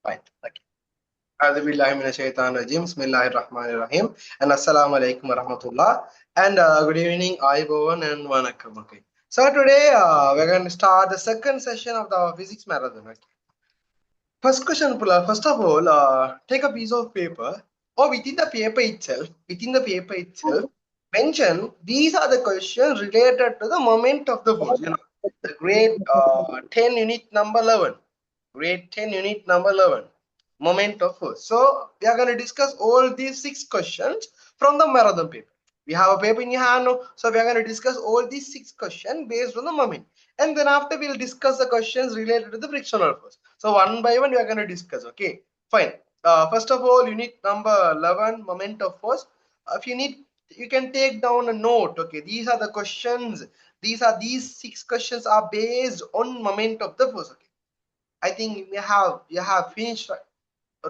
Fine. Okay. A'udhu billahi minash shaitanir rajim. Bismillahir rahmanir rahim. And assalamu alaikum wa rahmatullah. And good evening, Aibovan and Vanakkam. Okay. So today we're going to start the second session of the physics marathon. Okay. First question, Pula. First of all, take a piece of paper, or within the paper itself, mention these are the questions related to the moment of the force. The grade 10 unit number 11. Grade 10 unit number 11. Moment of force. So we are going to discuss all these 6 questions from the marathon paper. We have a paper in your hand now, so we are going to discuss all these 6 questions based on the moment. And then after we'll discuss the questions related to the frictional force. So one by one we are going to discuss. Okay, fine. First of all, unit number 11, moment of force. If you need, you can take down a note. Okay, these are the questions. These 6 questions are based on moment of the force. Okay, I think you have finished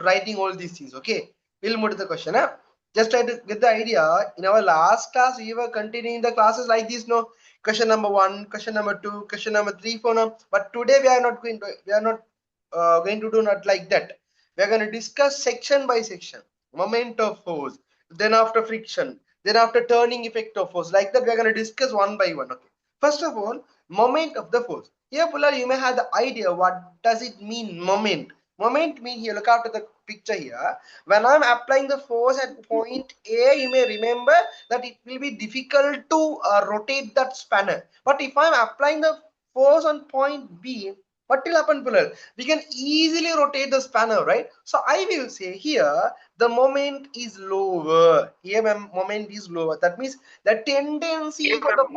writing all these things. Okay, we'll move to the question. Huh? Just try to get the idea. In our last class, we were continuing the classes like this. No, question number 1, question number 2, question number 3, 4. No, but today we are not going to do not like that. We are going to discuss section by section. Moment of force, then after friction, then after turning effect of force. Like that, we are going to discuss one by one. Okay. First of all, moment of the force. Here, Pula, you may have the idea what does it mean, moment. Moment mean here, look after the picture here. When I'm applying the force at point A, you may remember that it will be difficult to rotate that spanner. But if I'm applying the force on point B, what will happen, Pulal? We can easily rotate the spanner, right? So I will say here the moment is lower. Here moment is lower. That means the tendency for the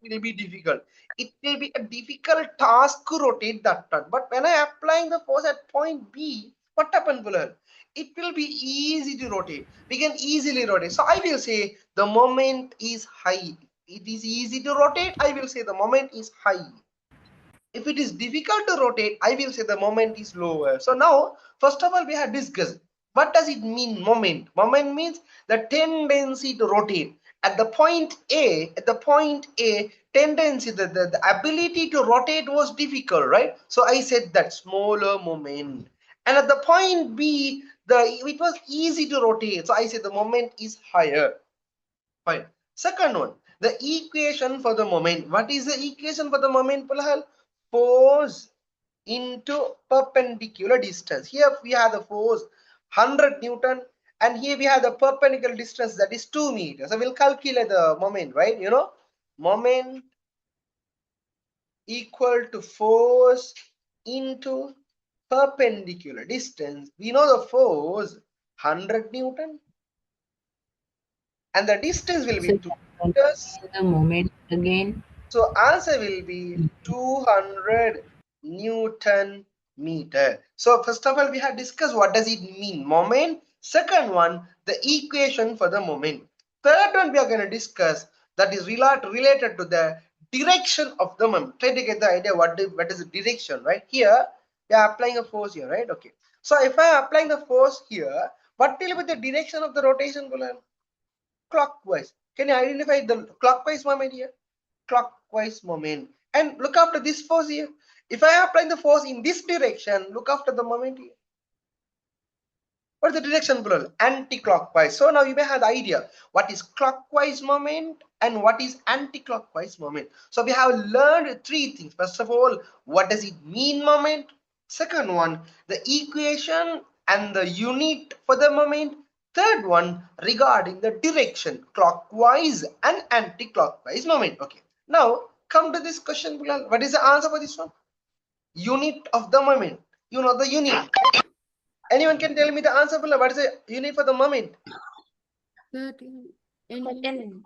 will be difficult. It will be a difficult task to rotate that turn. But when I applying the force at point B, what happens, Bulal? It will be easy to rotate. We can easily rotate. So I will say the moment is high. It is easy to rotate. I will say the moment is high. If it is difficult to rotate, I will say the moment is lower. So now, first of all, we have discussed what does it mean, moment. Moment means the tendency to rotate. At the point A, tendency, the ability to rotate was difficult, right? So I said that smaller moment. And at the point B, it was easy to rotate. So I said the moment is higher. Fine. Second one, the equation for the moment. What is the equation for the moment, Pulahal? Force into perpendicular distance. Here we have the force 100 Newton, and here we have the perpendicular distance, that is 2 meters. So we'll calculate the moment, right? Moment equal to force into perpendicular distance. We know the force 100 Newton, and the distance will be So 2 meters. the moment again. So answer will be 200 Newton meter. So first of all, we have discussed what does it mean, moment. Second one, the equation for the moment. Third one, we are going to discuss that is related to the direction of the moment. Try to get the idea what is the direction, right? Here, we are applying a force here, right? Okay. So if I am applying the force here, what will be the direction of the rotation, Gulam? Clockwise. Can you identify the clockwise moment here? Clockwise moment. And look after this force here. If I apply the force in this direction, look after the moment here. What is the direction, plural? Anti-clockwise. So now you may have the idea what is clockwise moment and what is anti-clockwise moment. So we have learned 3 things. First of all, what does it mean, moment? Second one, the equation and the unit for the moment. Third one, regarding the direction, clockwise and anti-clockwise moment. Okay. Now come to this question, Bilal. What is the answer for this one? Unit of the moment. You know the unit. Anyone can tell me the answer, Bilal? What is the unit for the moment? Nm,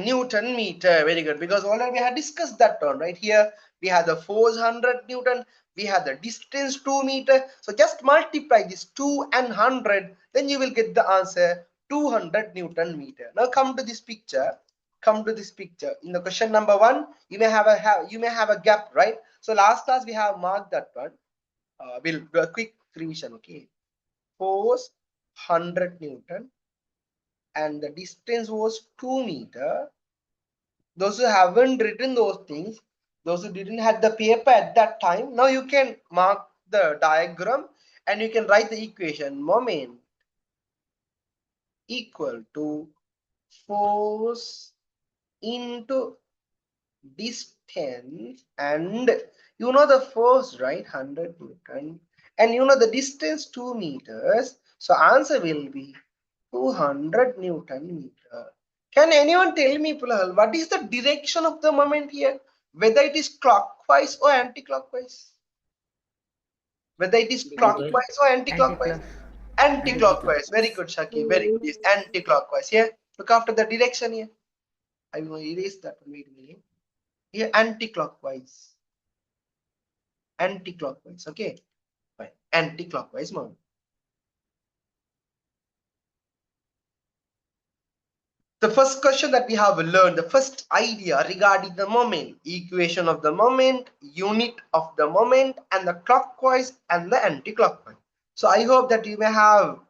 Newton meter. Very good. Because already we had discussed that one, right? Here we have the force 100 Newton. We have the distance 2 meter. So just multiply this 2 and 100. Then you will get the answer 200 Newton meter. Now come to this picture. Come to this picture. In the question number 1, you may have a gap, right? So last class we have marked that one. We'll do a quick revision. Okay. Force 100 Newton. And the distance was 2 meter. Those who haven't written those things, those who didn't have the paper at that time, now you can mark the diagram and you can write the equation moment equal to force into distance, and you know the force, right? 100 Newton, and you know the distance 2 meters. So answer will be 200 Newton meter. Can anyone tell me, Pulal, what is the direction of the moment here? Whether it is clockwise or anti-clockwise? Whether it is Clockwise. clockwise or anti-clockwise? Anti-clock. Anti-clockwise. Very Anti-clockwise. good, Shaki. Very good. Yes, anti-clockwise. Here, look after the direction here. I will erase that one. Wait a minute. Here, anti-clockwise. Anti-clockwise. Okay. Fine. Anti-clockwise moment. The first question that we have learned, the first idea regarding the moment, equation of the moment, unit of the moment, and the clockwise and the anti-clockwise. So I hope that you may have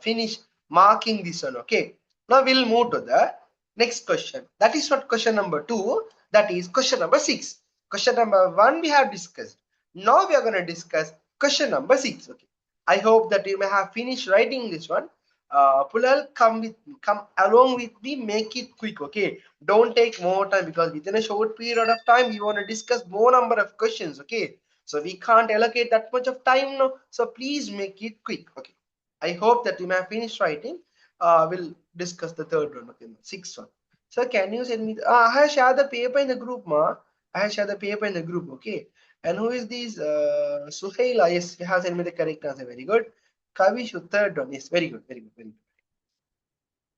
finished marking this one. Okay. Now we'll move to the next question. That is not question number 2. That is question number 6. Question number 1 we have discussed. Now we are going to discuss question number 6. Okay. I hope that you may have finished writing this one. Pulal, come along with me, make it quick. Okay, don't take more time, because within a short period of time we want to discuss more number of questions. Okay, so we can't allocate that much of time now, so please make it quick. Okay, I hope that you may have finished writing. We'll discuss the third one. Okay, sixth one. So can you send me I have shared the paper in the group, ma. I have shared the paper in the group. Okay, and who is this Suhaila? Yes, he has sent me the correct answer. Very good. Kavish, third one. Yes, very good, very good, very good.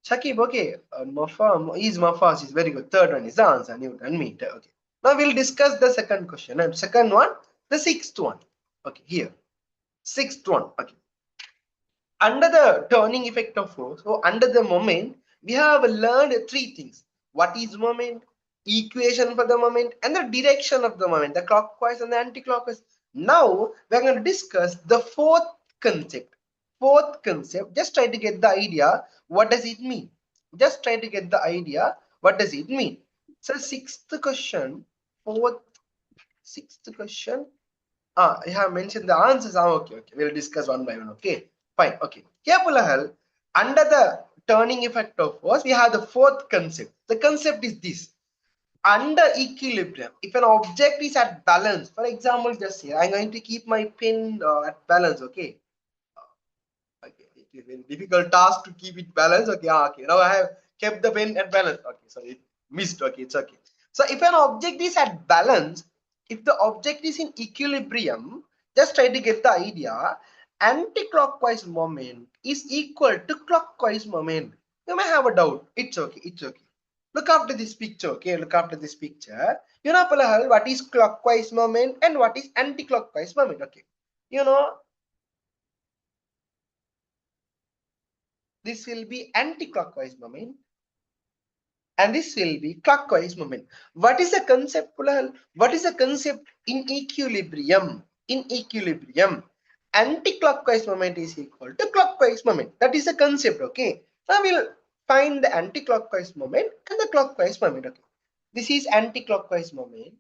Shakib, okay. Mafas is very good. Third one is the answer. Newton meter. Okay. Now we'll discuss the second question. And second one, the sixth one. Okay, here. Sixth one. Okay. Under the turning effect of force, so under the moment, we have learned three things. What is moment, equation for the moment, and the direction of the moment, the clockwise and the anti-clockwise. Now we're going to discuss the fourth concept. Fourth concept, just try to get the idea. What does it mean? Just try to get the idea. What does it mean? So sixth question, sixth question. I have mentioned the answers. Okay, okay. We'll discuss one by one. Okay, fine. Okay. Here, Pulahal, under the turning effect of force, we have the fourth concept. The concept is this. Under equilibrium, if an object is at balance, for example, just here, I'm going to keep my pin at balance. Okay. Okay. It is a very difficult task to keep it balanced. Okay. Okay. Now I have kept the pin at balance. Okay. So it missed. Okay. It's okay. So if an object is at balance, if the object is in equilibrium, just try to get the idea. Anti-clockwise moment is equal to clockwise moment. You may have a doubt. It's okay. It's okay. Look after this picture. Okay. Look after this picture. You know, Palahal, what is clockwise moment and what is anti-clockwise moment? Okay. You know, this will be anti-clockwise moment and this will be clockwise moment. What is the concept, Pulal? What is the concept in equilibrium? In equilibrium, anti-clockwise moment is equal to clockwise moment. That is the concept. Okay. Now we'll find the anti-clockwise moment and the clockwise moment. Okay. This is anti-clockwise moment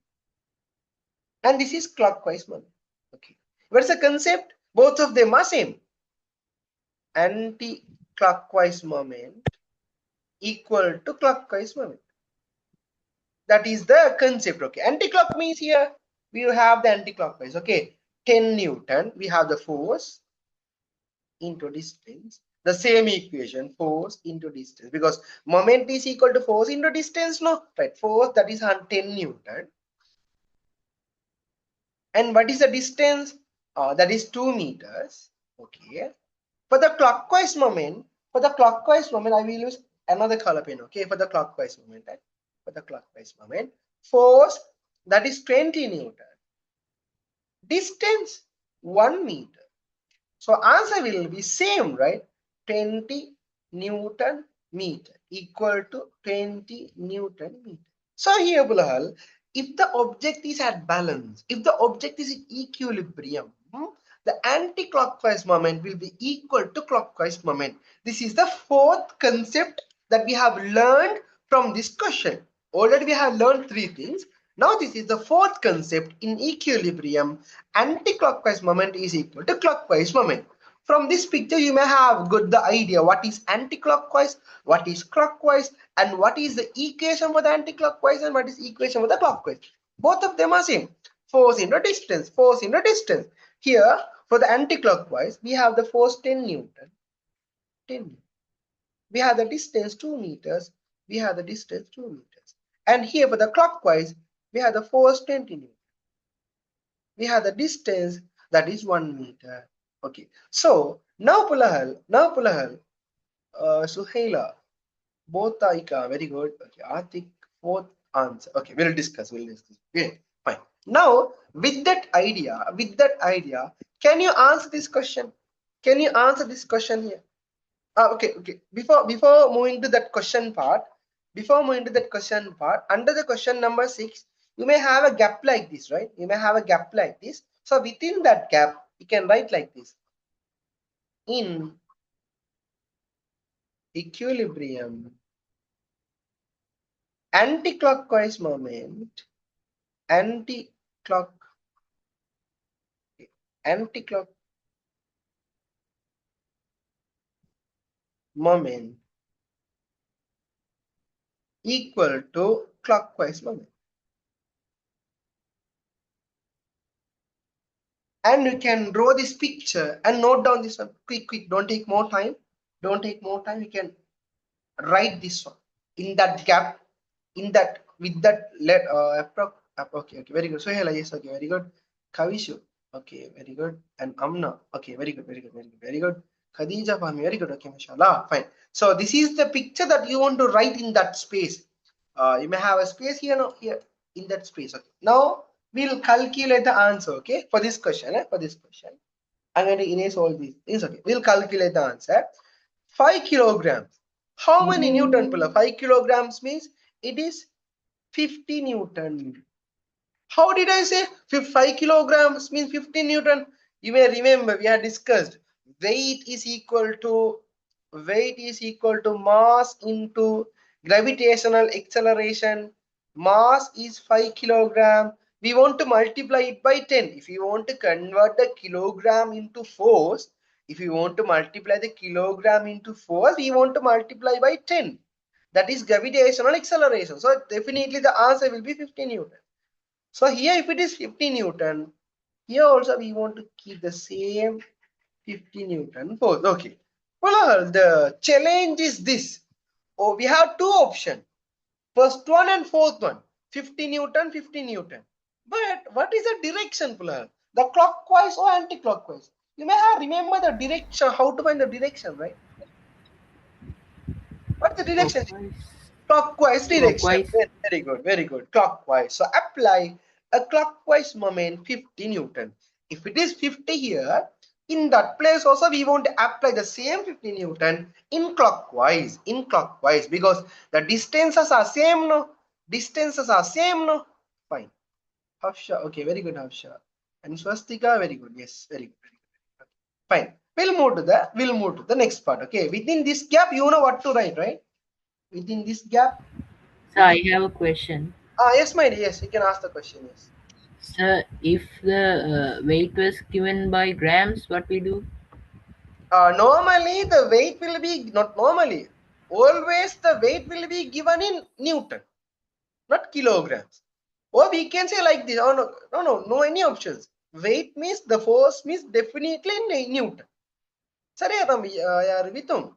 and this is clockwise moment. Okay. What's the concept? Both of them are same. Anti-clockwise moment equal to clockwise moment. That is the concept. Okay, anti-clock means here we have the anti-clockwise. Okay, 10 Newton, we have the force into distance, the same equation, force into distance, because moment is equal to force into distance, no, right? Force, that is 10 Newton, and what is the distance? That is 2 meters. Okay, for the clockwise moment, I will use another color pen. Okay, for the clockwise moment, right? For the clockwise moment, force, that is 20 Newton, distance 1 meter. So answer will be same, right? 20 Newton meter equal to 20 Newton meter. So here, Bulahal, if the object is at balance, if the object is in equilibrium, the anti-clockwise moment will be equal to clockwise moment. This is the fourth concept that we have learned from this question. Already we have learned three things. Now this is the fourth concept. In equilibrium, anticlockwise moment is equal to clockwise moment. From this picture, you may have got the idea what is anticlockwise, what is clockwise, and what is the equation for the anticlockwise and what is equation for the clockwise. Both of them are same. Force into distance, force into distance. Here, for the anticlockwise, we have the force 10 Newton. 10. We have the distance 2 meters. We have the distance 2 meters. And here for the clockwise, we have the force 20 Newton. We have the distance that is 1 meter. Okay. So now Pulahal, Suhaila, both Aika, very good. Okay, Atik, fourth answer. Okay, we'll discuss. Okay, fine. Now, with that idea, can you answer this question? Can you answer this question here? Okay. Before moving to that question part, under the question number 6, you may have a gap like this, right? You may have a gap like this. So within that gap, you can write like this: in equilibrium, anti-clockwise moment, anti-clock, anti-clock moment equal to clockwise moment. And you can draw this picture and note down this one. Quick, don't take more time. You can write this one in that gap, in that with that let okay, very good. So yes, okay, very good. Kavishu, okay, very good. And Amna, okay, very good. Khadija Fahmi, very good. Okay, mashallah, fine. So this is the picture that you want to write in that space. You may have a space here, no, here in that space. Okay. Now we'll calculate the answer. Okay, for this question. For this question, I'm going to erase all these things. Okay, we'll calculate the answer. 5 kilograms. How many Newton, Pula? 5 kilograms means it is 50 Newton. How did I say 5 kilograms means 50 Newton? You may remember we had discussed weight is equal to mass into gravitational acceleration. Mass is 5 kilogram. We want to multiply it by 10. If you want to convert the kilogram into force, if you want to multiply the kilogram into force, we want to multiply by 10. That is gravitational acceleration. So definitely the answer will be 50 Newton. So here if it is 50 Newton, here also we want to keep the same 50 Newton force. Okay. Well, the challenge is this. Oh, we have two options. First one and fourth one. 50 Newton, 50 Newton. But what is the direction, Pulal? The clockwise or anti-clockwise? You may have remember the direction, how to find the direction, right? What's the direction? Clockwise. Clockwise direction. Clockwise. Very good. Clockwise. So apply a clockwise moment 50 Newton. If it is 50 here, in that place also we want to apply the same 50 Newton in clockwise. Because the distances are same, no? No? Fine. Hafsha. Okay, very good, Hafsha. And Swastika, very good. Yes, very good. Fine. We'll move to the next part. Okay. Within this gap, you know what to write, right? Within this gap, So I have a question. yes, my dear. Yes, you can ask the question. Yes. So if the weight was given by grams, what we do? Normally, the weight will be not normally. Always, the weight will be given in Newton, not kilograms. Or we can say like this. Oh no any options. Weight means the force means definitely in Newton. Sorry, yaar, Vitum.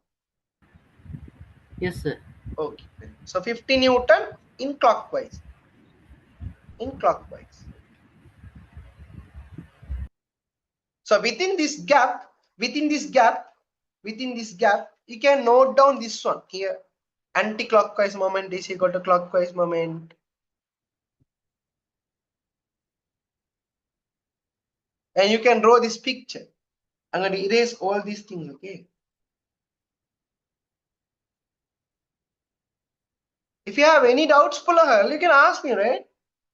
Yes, sir. Okay. So 50 Newton in clockwise. In clockwise. So within this gap, you can note down this one here. Anti-clockwise moment is equal to clockwise moment. And you can draw this picture. I'm going to erase all these things, okay? If you have any doubts, Pulahal, you can ask me, right?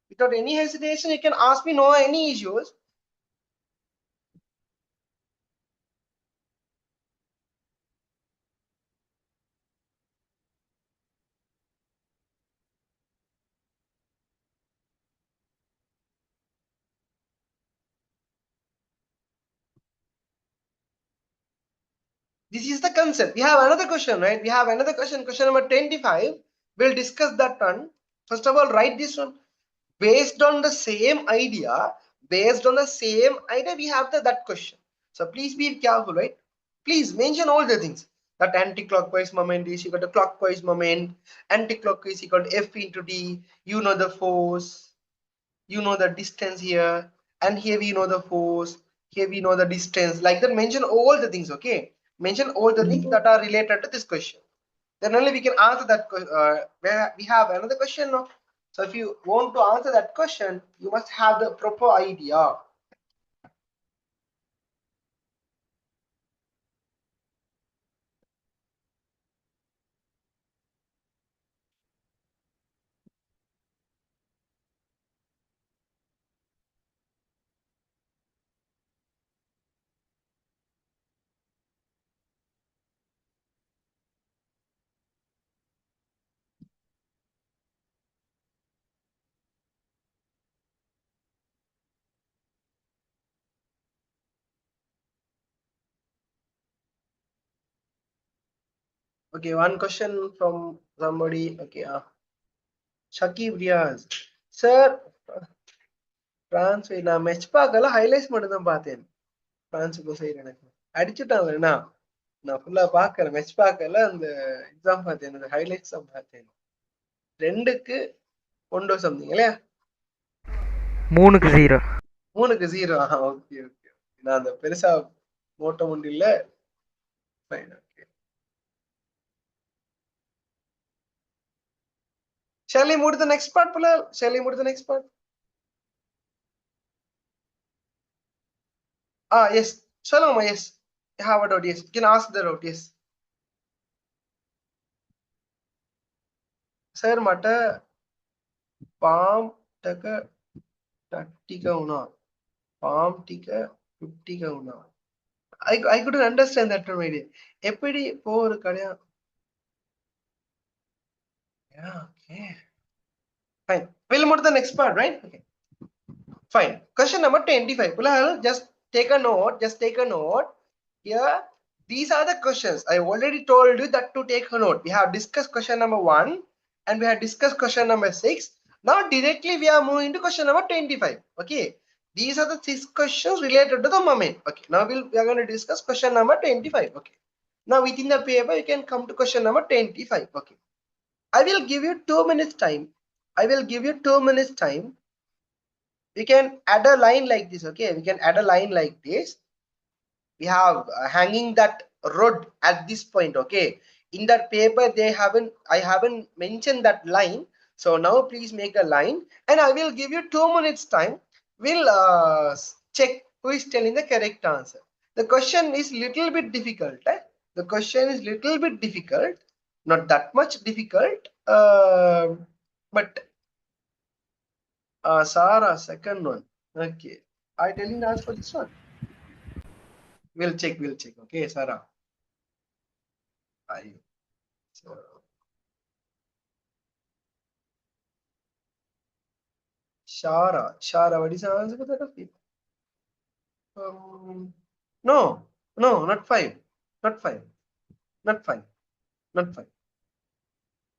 Without any hesitation, you can ask me, no any issues. This is the concept. We have another question, right? We have another question, question number 25. We'll discuss that one. First of all, write this one. Based on the same idea, we have that question. So please be careful, right? Please mention all the things. That anti-clockwise moment is equal to clockwise moment. Anti-clockwise equal to F into D. You know the force. You know the distance here. And here we know the force. Here we know the distance. Like that, mention all the things, okay? Mention all the things that are related to this question. Then only we can answer that question. We have another question now. So if you want to answer that question, you must have the proper idea. Okay, one question from somebody. Okay, Shakib Riaz. Sir, France நான் மெச் பார்க்கல highlights மட்டும் தான் பார்த்தேன் பிரான்ஸுக்கு side எனக்கு அடிச்சுட்டாங்கண்ணா நான் ஃபுல்லா பார்க்கல மெச் பார்க்கல அந்த எக்ஸாம் பார்த்தேன் அந்த ஹைலைட்ஸ் தான் பார்த்தேன் 2க்கு 1 சம்திங் இல்லையா 3-0 3க்கு 0 ஓகே ஓகே நான் அந்த பெருசா நோட்ட முடியல fine okay shall we move to the next part Pulal? Shall we move to the next part? Yes Saloma, yes how about yes you can ask the route yes sir mata palm taka 30 ka una palm tika 50 ka una I couldn't understand that from idea eppadi por kadaya yeah okay fine we'll move to the next part right okay fine question number 25 Pulal, just take a note here. These are the questions. I already told you that to take a note. We have discussed question number 1 and we have discussed question number 6. Now directly we are moving to question number 25. Okay. These are the 6 questions related to the moment. Okay. Now we are going to discuss question number 25. Okay. Now within the paper you can come to question number 25. Okay. I will give you 2 minutes time. We can add a line like this. Okay. We can add a line like this. We have hanging that rod at this point. Okay, in that paper I haven't mentioned that line, so now please make a line and I will give you 2 minutes time. We'll check who is telling the correct answer. The question is little bit difficult, the question is little bit difficult, not that much difficult, but Sarah second one. Okay, I telling the answer for this one. We'll check. Okay, Sarah. So, Shara, what is the answer for that? No, not 5. Not 5. Not 5. Not 5.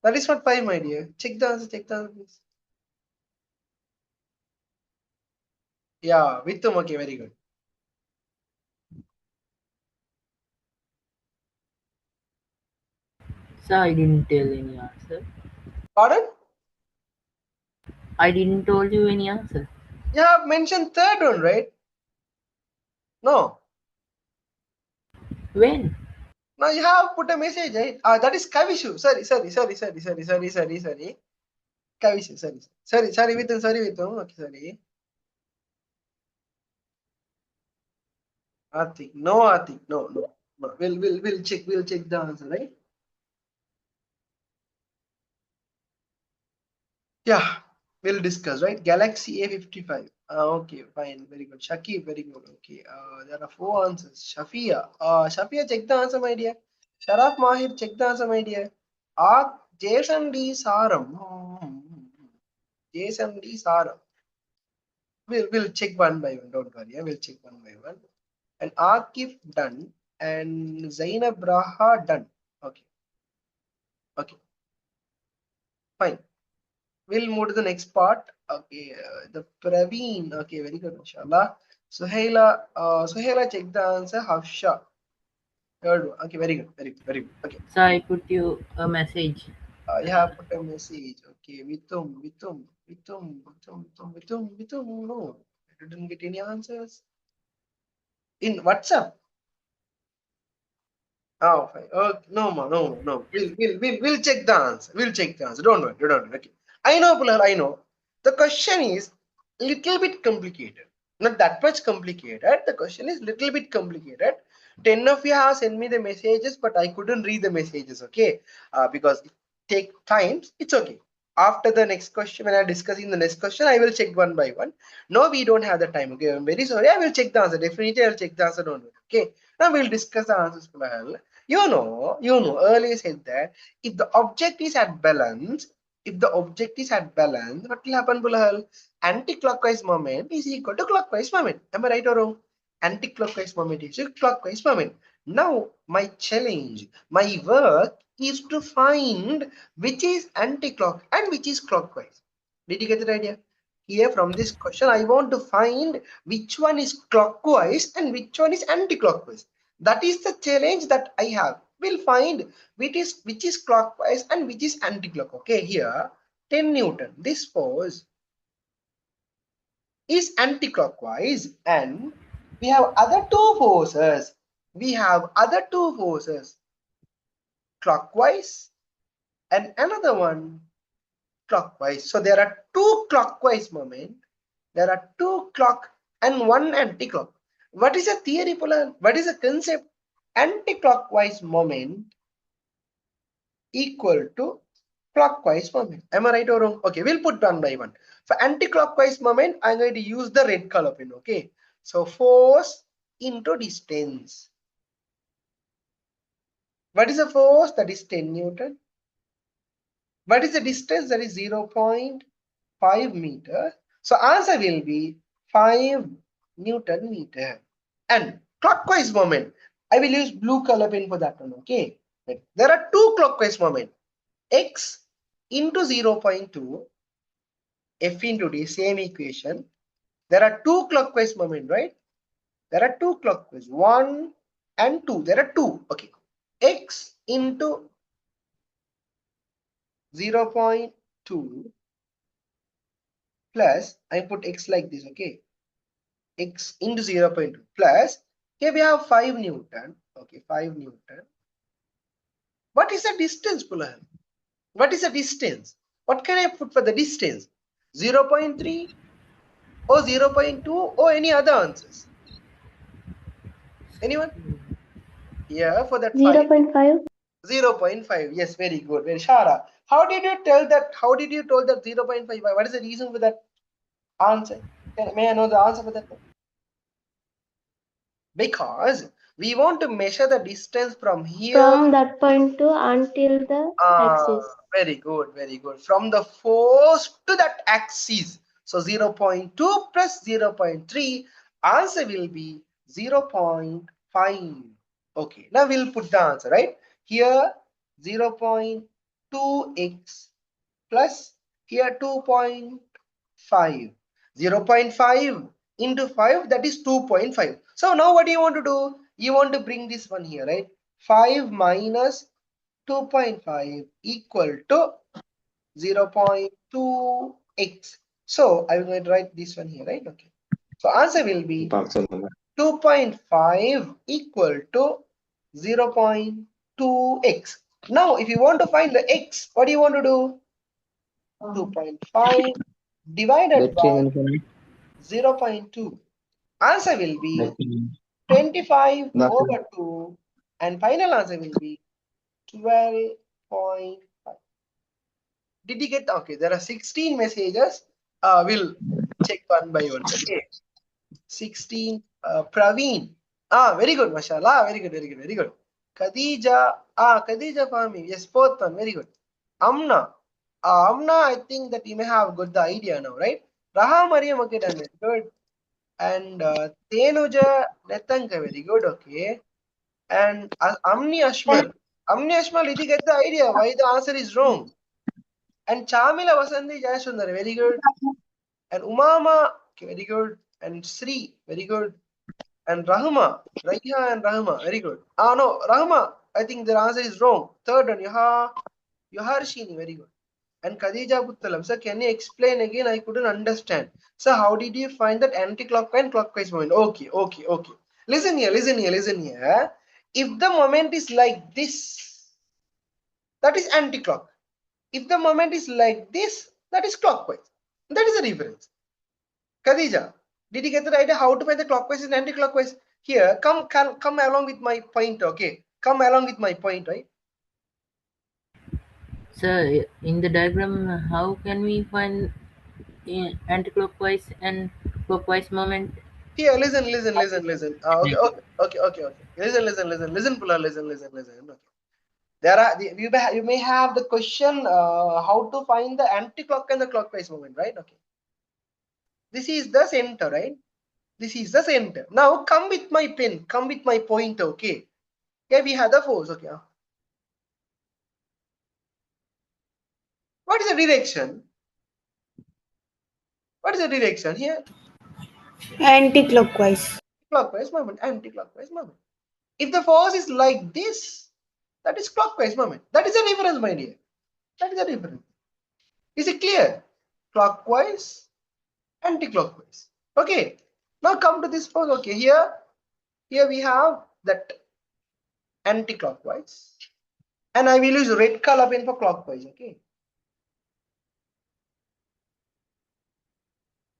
That is not 5, my dear. Check the answer, please. Yeah, with them. Okay, very good. Sir, I didn't tell any answer. Pardon? I didn't told you any answer. You have mentioned third one, right? No. When? Now you have put a message, right? That is Kavishu. Sorry. Kavishu, sorry with them. Okay, sorry. Atik. No, Atik. No. We'll check the answer, right? Yeah, we'll discuss, right? Galaxy A55. Okay, fine, very good. Shakib, very good. Okay, there are 4 answers. Shafia. Shafia, check the answer, my dear. Sharaf Mahir, check the answer, my dear. Jason D. Saram. Jason D. Saram. We'll check one by one. Don't worry. We'll check one by one. And Akif done. and Zainab Raha, done. Okay. Okay. Fine. We'll move to the next part. Okay. The Praveen. Okay. Very good. Inshallah. Suhaila, check the answer. Hafsha. Third one. Okay. Very good. Very good. Very good. Okay. So I put you a message. You have put a message. Okay. Vitum. No. I didn't get any answers. In WhatsApp. Oh, fine. No. We'll check the answer. We'll check the answer. Don't worry. Don't worry. Okay. I know, Pulal. I know. The question is little bit complicated. Not that much complicated. The question is little bit complicated. 10 of you have sent me the messages, but I couldn't read the messages. Okay, because it take times. It's okay. After the next question, when I'm discussing the next question, I will check one by one. No, we don't have the time. Okay, I'm very sorry. I will check the answer. Definitely, I'll check the answer. Don't worry. Okay. Now we'll discuss the answers, Pulal. Earlier said that if the object is at balance, what will happen, Bulahal? Anti-clockwise moment is equal to clockwise moment. Am I right or wrong? Anti-clockwise moment is equal to clockwise moment. Now, my challenge, my work is to find which is anti-clock and which is clockwise. Did you get the idea? Here from this question, I want to find which one is clockwise and which one is anti-clockwise. That is the challenge that I have. We'll find which is clockwise and which is anti-clock. Okay, here 10 Newton. This force is anti-clockwise, and we have other two forces. Clockwise and another one clockwise. So there are two clockwise moments. There are two clock and one anti-clock. What is a theory, Polar? What is a concept? Anti-clockwise moment equal to clockwise moment. Am I right or wrong? Okay, we'll put one by one. For anti-clockwise moment, I'm going to use the red color pen. Okay, so force into distance. What is the force? That is 10 Newton. What is the distance? That is 0.5 meter. So answer will be 5 Newton meter. And clockwise moment, I will use blue color pen for that one. Okay, there are two clockwise moment. X into 0.2, F into D, same equation. There are two clockwise moment, right? There are two clockwise, 1 and 2. There are two. Okay, X into 0.2 plus, I put X like this. Okay, X into 0.2 plus, here we have 5 Newton. Okay, 5 Newton. What is the distance, Pulahan? What is the distance? What can I put for the distance? 0.3 or 0.2 or any other answers? Anyone? Yeah, for that 5. 0.5. 0.5. Yes, very good. Very Shara. How did you tell that? How did you told that 0.5? What is the reason for that answer? May I know the answer for that? Because we want to measure the distance from here. From that point to until the axis. Very good, very good. From the force to that axis. So 0.2 plus 0.3, answer will be 0.5. Okay, now we'll put the answer, right? Here 0.2x plus here 2.5. 0.5 into 5, that is 2.5. So now what do you want to do? You want to bring this one here, right? 5 minus 2.5 equal to 0.2x. So I'm going to write this one here, right? Okay. So answer will be 2.5 equal to 0.2x. Now, if you want to find the x, what do you want to do? 2.5 divided by 0.2. Answer will be 25 over 2, and final answer will be 12.5. Did you get? Okay, there are 16 messages. We'll check one by one. Okay, 16. Praveen. Very good, mashallah. Very good. Khadija. Khadija Fahmi. Yes, fourth one. Very good. Amna. Amna, I think that you may have got the idea now, right? Raha Mariam, okay, done. Good. And Tenuja Netanka, very good. Okay. And Amni Ashmal, did you get the idea why the answer is wrong? And Chamila Vasanthi Jayasundar, very good. And Umama, okay, very good. And Sri, very good. And Rahma, Raiha and Rahma, very good. Ah no, Rahma, I think the answer is wrong. Third one, Yaharshini, very good. And Khadija Puttalam, sir, can you explain again? I couldn't understand. Sir, how did you find that anti-clockwise and clockwise moment? Okay. Listen here. If the moment is like this, that is anti-clock. If the moment is like this, that is clockwise. That is the difference. Khadija, did you get the idea how to find the clockwise and anti-clockwise? Here, come along with my point, okay? Come along with my point, right? So in the diagram, how can we find anti-clockwise and clockwise moment? Here, listen. Okay. Listen, Pula, listen. Okay. You may have the question how to find the anti-clock and the clockwise moment, right? Okay. This is the center, right? This is the center. Now come with my pen, come with my pointer, okay? Here we have the force, okay? What is the direction? What is the direction here? Anti-clockwise. Clockwise moment, anti-clockwise moment. If the force is like this, that is clockwise moment. That is the difference, my dear. That is the difference. Is it clear? Clockwise, anti-clockwise. Okay. Now come to this force. Okay, here we have that anti-clockwise, and I will use red color pen for clockwise. Okay.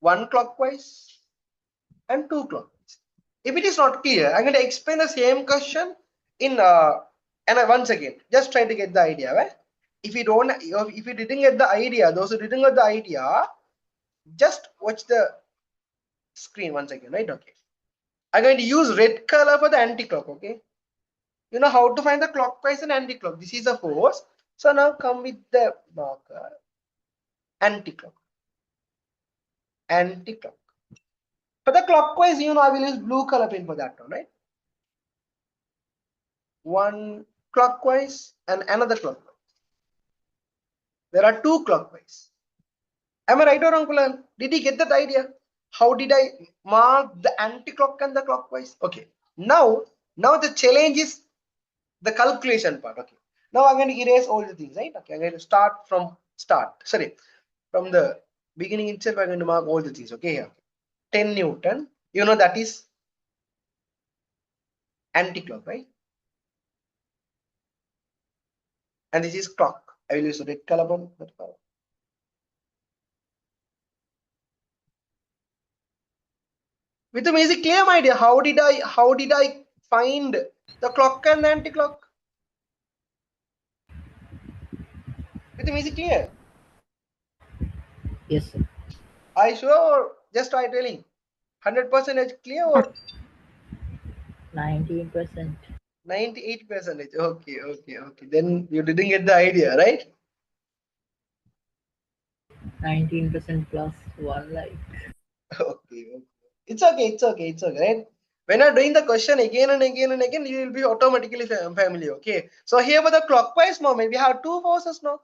One clockwise and two clockwise. If it is not clear, I'm going to explain the same question in and once again, just try to get the idea, right? If you didn't get the idea, those who didn't get the idea, just watch the screen once again, right? Okay. I'm going to use red color for the anti-clock, okay? You know how to find the clockwise and anti-clock. This is a force. So now come with the marker. Anti-clock. Anti-clock. For the clockwise, I will use blue color pen for that one, right? One clockwise and another clockwise. There are two clockwise. Am I right or wrong, Kulan? Did you get that idea? How did I mark the anti-clock and the clockwise? Okay. Now the challenge is the calculation part. Okay. Now I'm going to erase all the things, right? Okay. I'm going to start from from the beginning itself. I'm going to mark all the things. Okay. Here, 10 Newton. You know that is anti-clock, right? And this is clock. I will use a red color one. With a basic clear idea, how did I find the clock and the anti-clock? With a basic clear? Yes, sir. I sure just try telling. 100% clear or 19%. 98%? Okay. Then you didn't get the idea, right? 19% plus 1 like. Okay. It's okay, right? When you're doing the question again and again, you will be automatically familiar. Okay. So here for the clockwise moment, we have two forces now.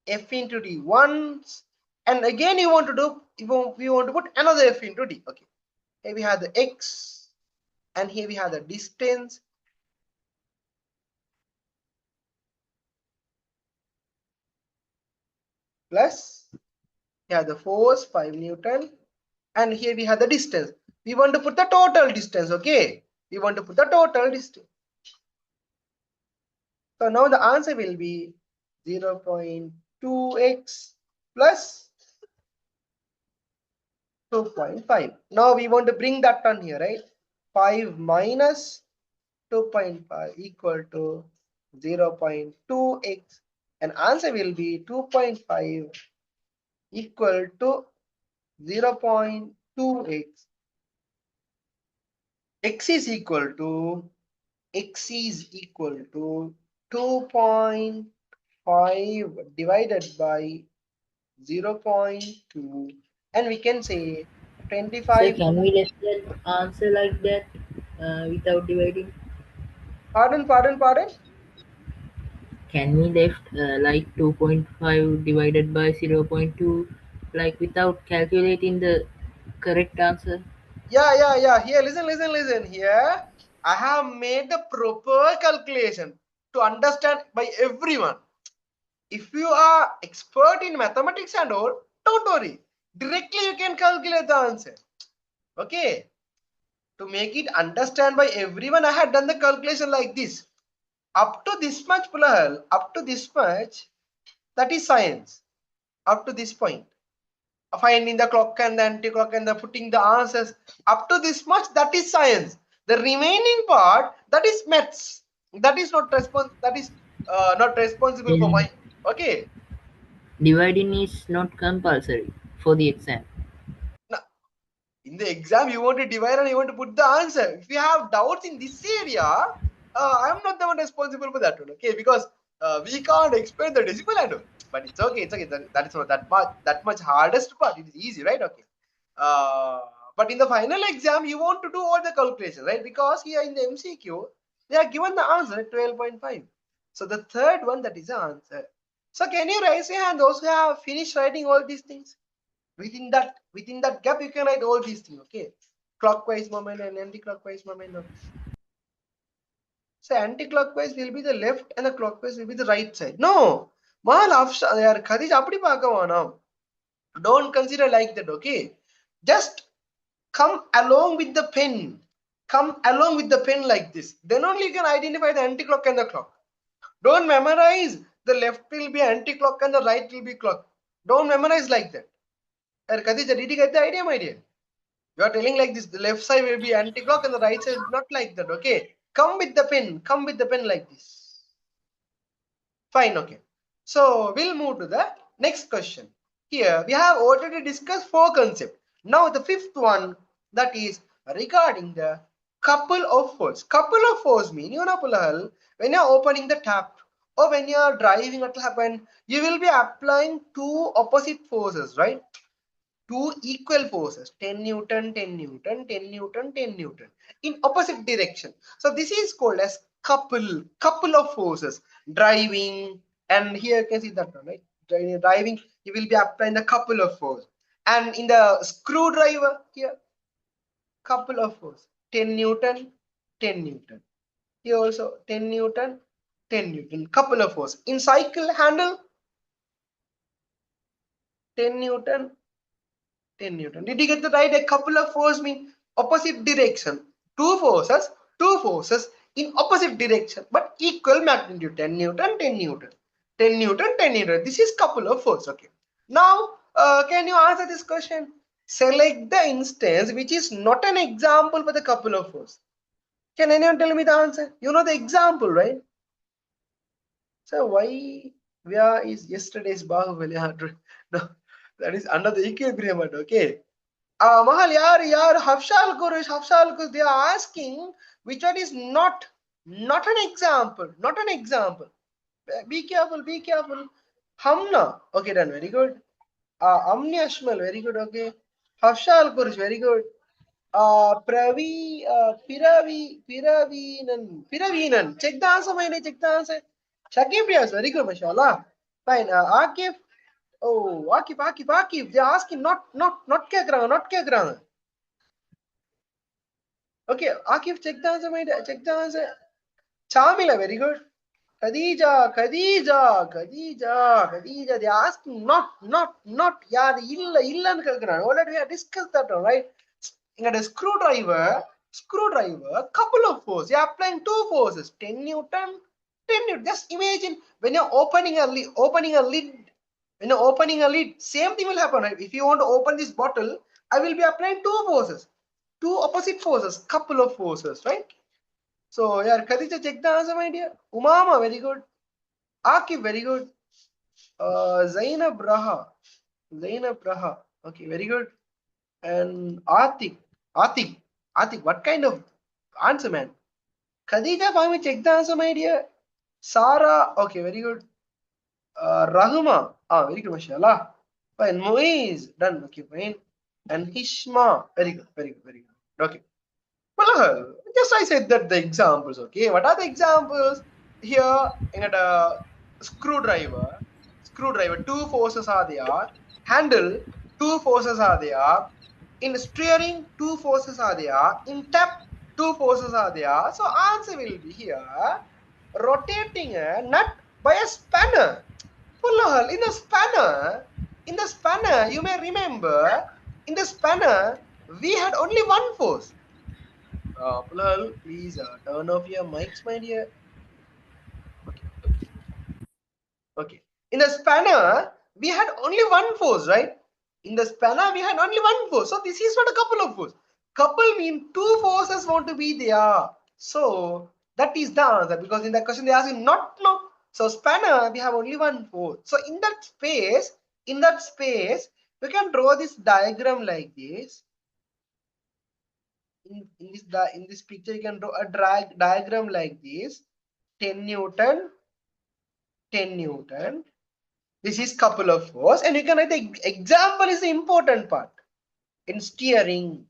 F into D once, and again we want to put another F into D. Okay. Here we have the X, and here we have the distance. Plus, here the force 5 Newton, and here we have the distance. We want to put the total distance. Okay. We want to put the total distance. So now the answer will be 0.2x plus 2.5. Now we want to bring that on here, right? 5 minus 2.5 equal to 0.2x, and answer will be 2.5 equal to 0.2x. X is equal to 2.5 divided by 0.2, and we can say So 25. can we let that answer like that without dividing? Pardon. Can we left like 2.5 divided by 0.2 like without calculating the correct answer? Yeah. Here, listen. Here, I have made the proper calculation to understand by everyone. If you are expert in mathematics and all, don't worry. Directly you can calculate the answer. Okay. To make it understand by everyone, I had done the calculation like this. Up to this much, Pulahal, up to this much, that is science. Up to this point. Finding the clock and the anti-clock and the putting the answers up to this much, that is science. The remaining part, that is maths. That is not not responsible for my. Then Okay. dividing is not compulsory for the exam. Now, in the exam, you want to divide and you want to put the answer. If you have doubts in this area, I'm not the one responsible for that one. Okay, because we can't explain the decimal and all. But it's okay. That is not that much hardest part. It is easy, right? Okay. Uh, but in the final exam, you want to do all the calculations, right? Because here in the MCQ, they are given the answer 12.5. So the third one, that is the answer. So can you raise your hand, those who have finished writing all these things? Within that gap, you can write all these things, okay? Clockwise moment and anti-clockwise moment. Okay. So anti-clockwise will be the left and the clockwise will be the right side. No, Khadij, apdi paaka don't consider like that, okay? Just come along with the pen. Come along with the pen like this. Then only you can identify the anti-clock and the clock. Don't memorize the left will be anti-clock and the right will be clock. Don't memorize like that. Khadija, did you get the idea, my dear? You are telling like this, the left side will be anti-clock and the right side not like that, okay? Come with the pen like this. Fine, okay. So we'll move to the next question. Here we have already discussed 4 concepts. Now the 5th one, that is regarding the couple of force. Couple of force mean, you know, when you're opening the tap or when you're driving, what will happen? You will be applying 2 opposite forces, right? 2 equal forces, 10 Newton, 10 Newton, 10 Newton, 10 Newton in opposite direction. So this is called as couple of forces. Driving, and here you can see that one, right? Driving, you will be applying the couple of force. And in the screwdriver, here, couple of force, 10 Newton, 10 Newton. Here also 10 Newton, 10 Newton, couple of force. In cycle handle, 10 Newton, 10 Newton. Did you get the right? A couple of forces mean opposite direction. Two forces in opposite direction, but equal magnitude. 10 Newton, 10 Newton. 10 Newton, 10 Newton. This is couple of forces. Okay. Now, can you answer this question? Select the instance which is not an example for the couple of forces. Can anyone tell me the answer? You know the example, right? So why where is yesterday's Bahubali? No, that is under the equilibrium. Okay. Mahal, Hafshal Kurush, they are asking which one is not an example, not an example. Be careful. Hamna, okay, done, very good. Amni Ashmal, very good, okay. Hafshal Kurush, very good. Piravinan. Check the answer, my check the answer. Shakib Riaz, very good, mashallah. Fine. Akif. Oh, Akif. They're asking not kya karanga, not kya karanga. Okay, Akif, check the answer, my dear. Check the answer. Chamila, very good. Khadija. They're asking not. Yaar, illan kakranga. Already we have discussed that one, right? In a screwdriver, couple of forces. You're applying 2 forces, 10 Newton, 10 Newton. Just imagine when you're opening a lid, same thing will happen, right? If you want to open this bottle, I will be applying 2 forces, 2 opposite forces, couple of forces, right? So, yeah, Khadija, check the answer, my dear. Umama, very good. Akif, very good. Zainab Raha. Okay, very good. And Atik, what kind of answer, man? Khadija, finally check the answer, my dear. Sarah, okay, very good. Rahuma, very good, mashallah. Fine. Muiz, done, okay, fine. And Hishma, very good. Okay. Well, just I said that the examples, okay? What are the examples? Here, in a screwdriver, two forces are there. Handle, two forces are there. In steering, two forces are there. In tap, two forces are there. So answer will be here, rotating a nut by a spanner. Well, in the spanner, you may remember, in the spanner, we had only one force. Pulal, please turn off your mics, my dear. Okay. Okay. In the spanner, we had only one force, right? In the spanner, we had only one force. So this is not a couple of force. Couple mean two forces want to be there. So that is the answer, because in that question they ask you not no. So spanner, we have only one force. So in that space, we can draw this diagram like this. In this picture, you can draw a diagram like this. 10 Newton, 10 Newton. This is couple of force, and you can write the example is the important part. In steering,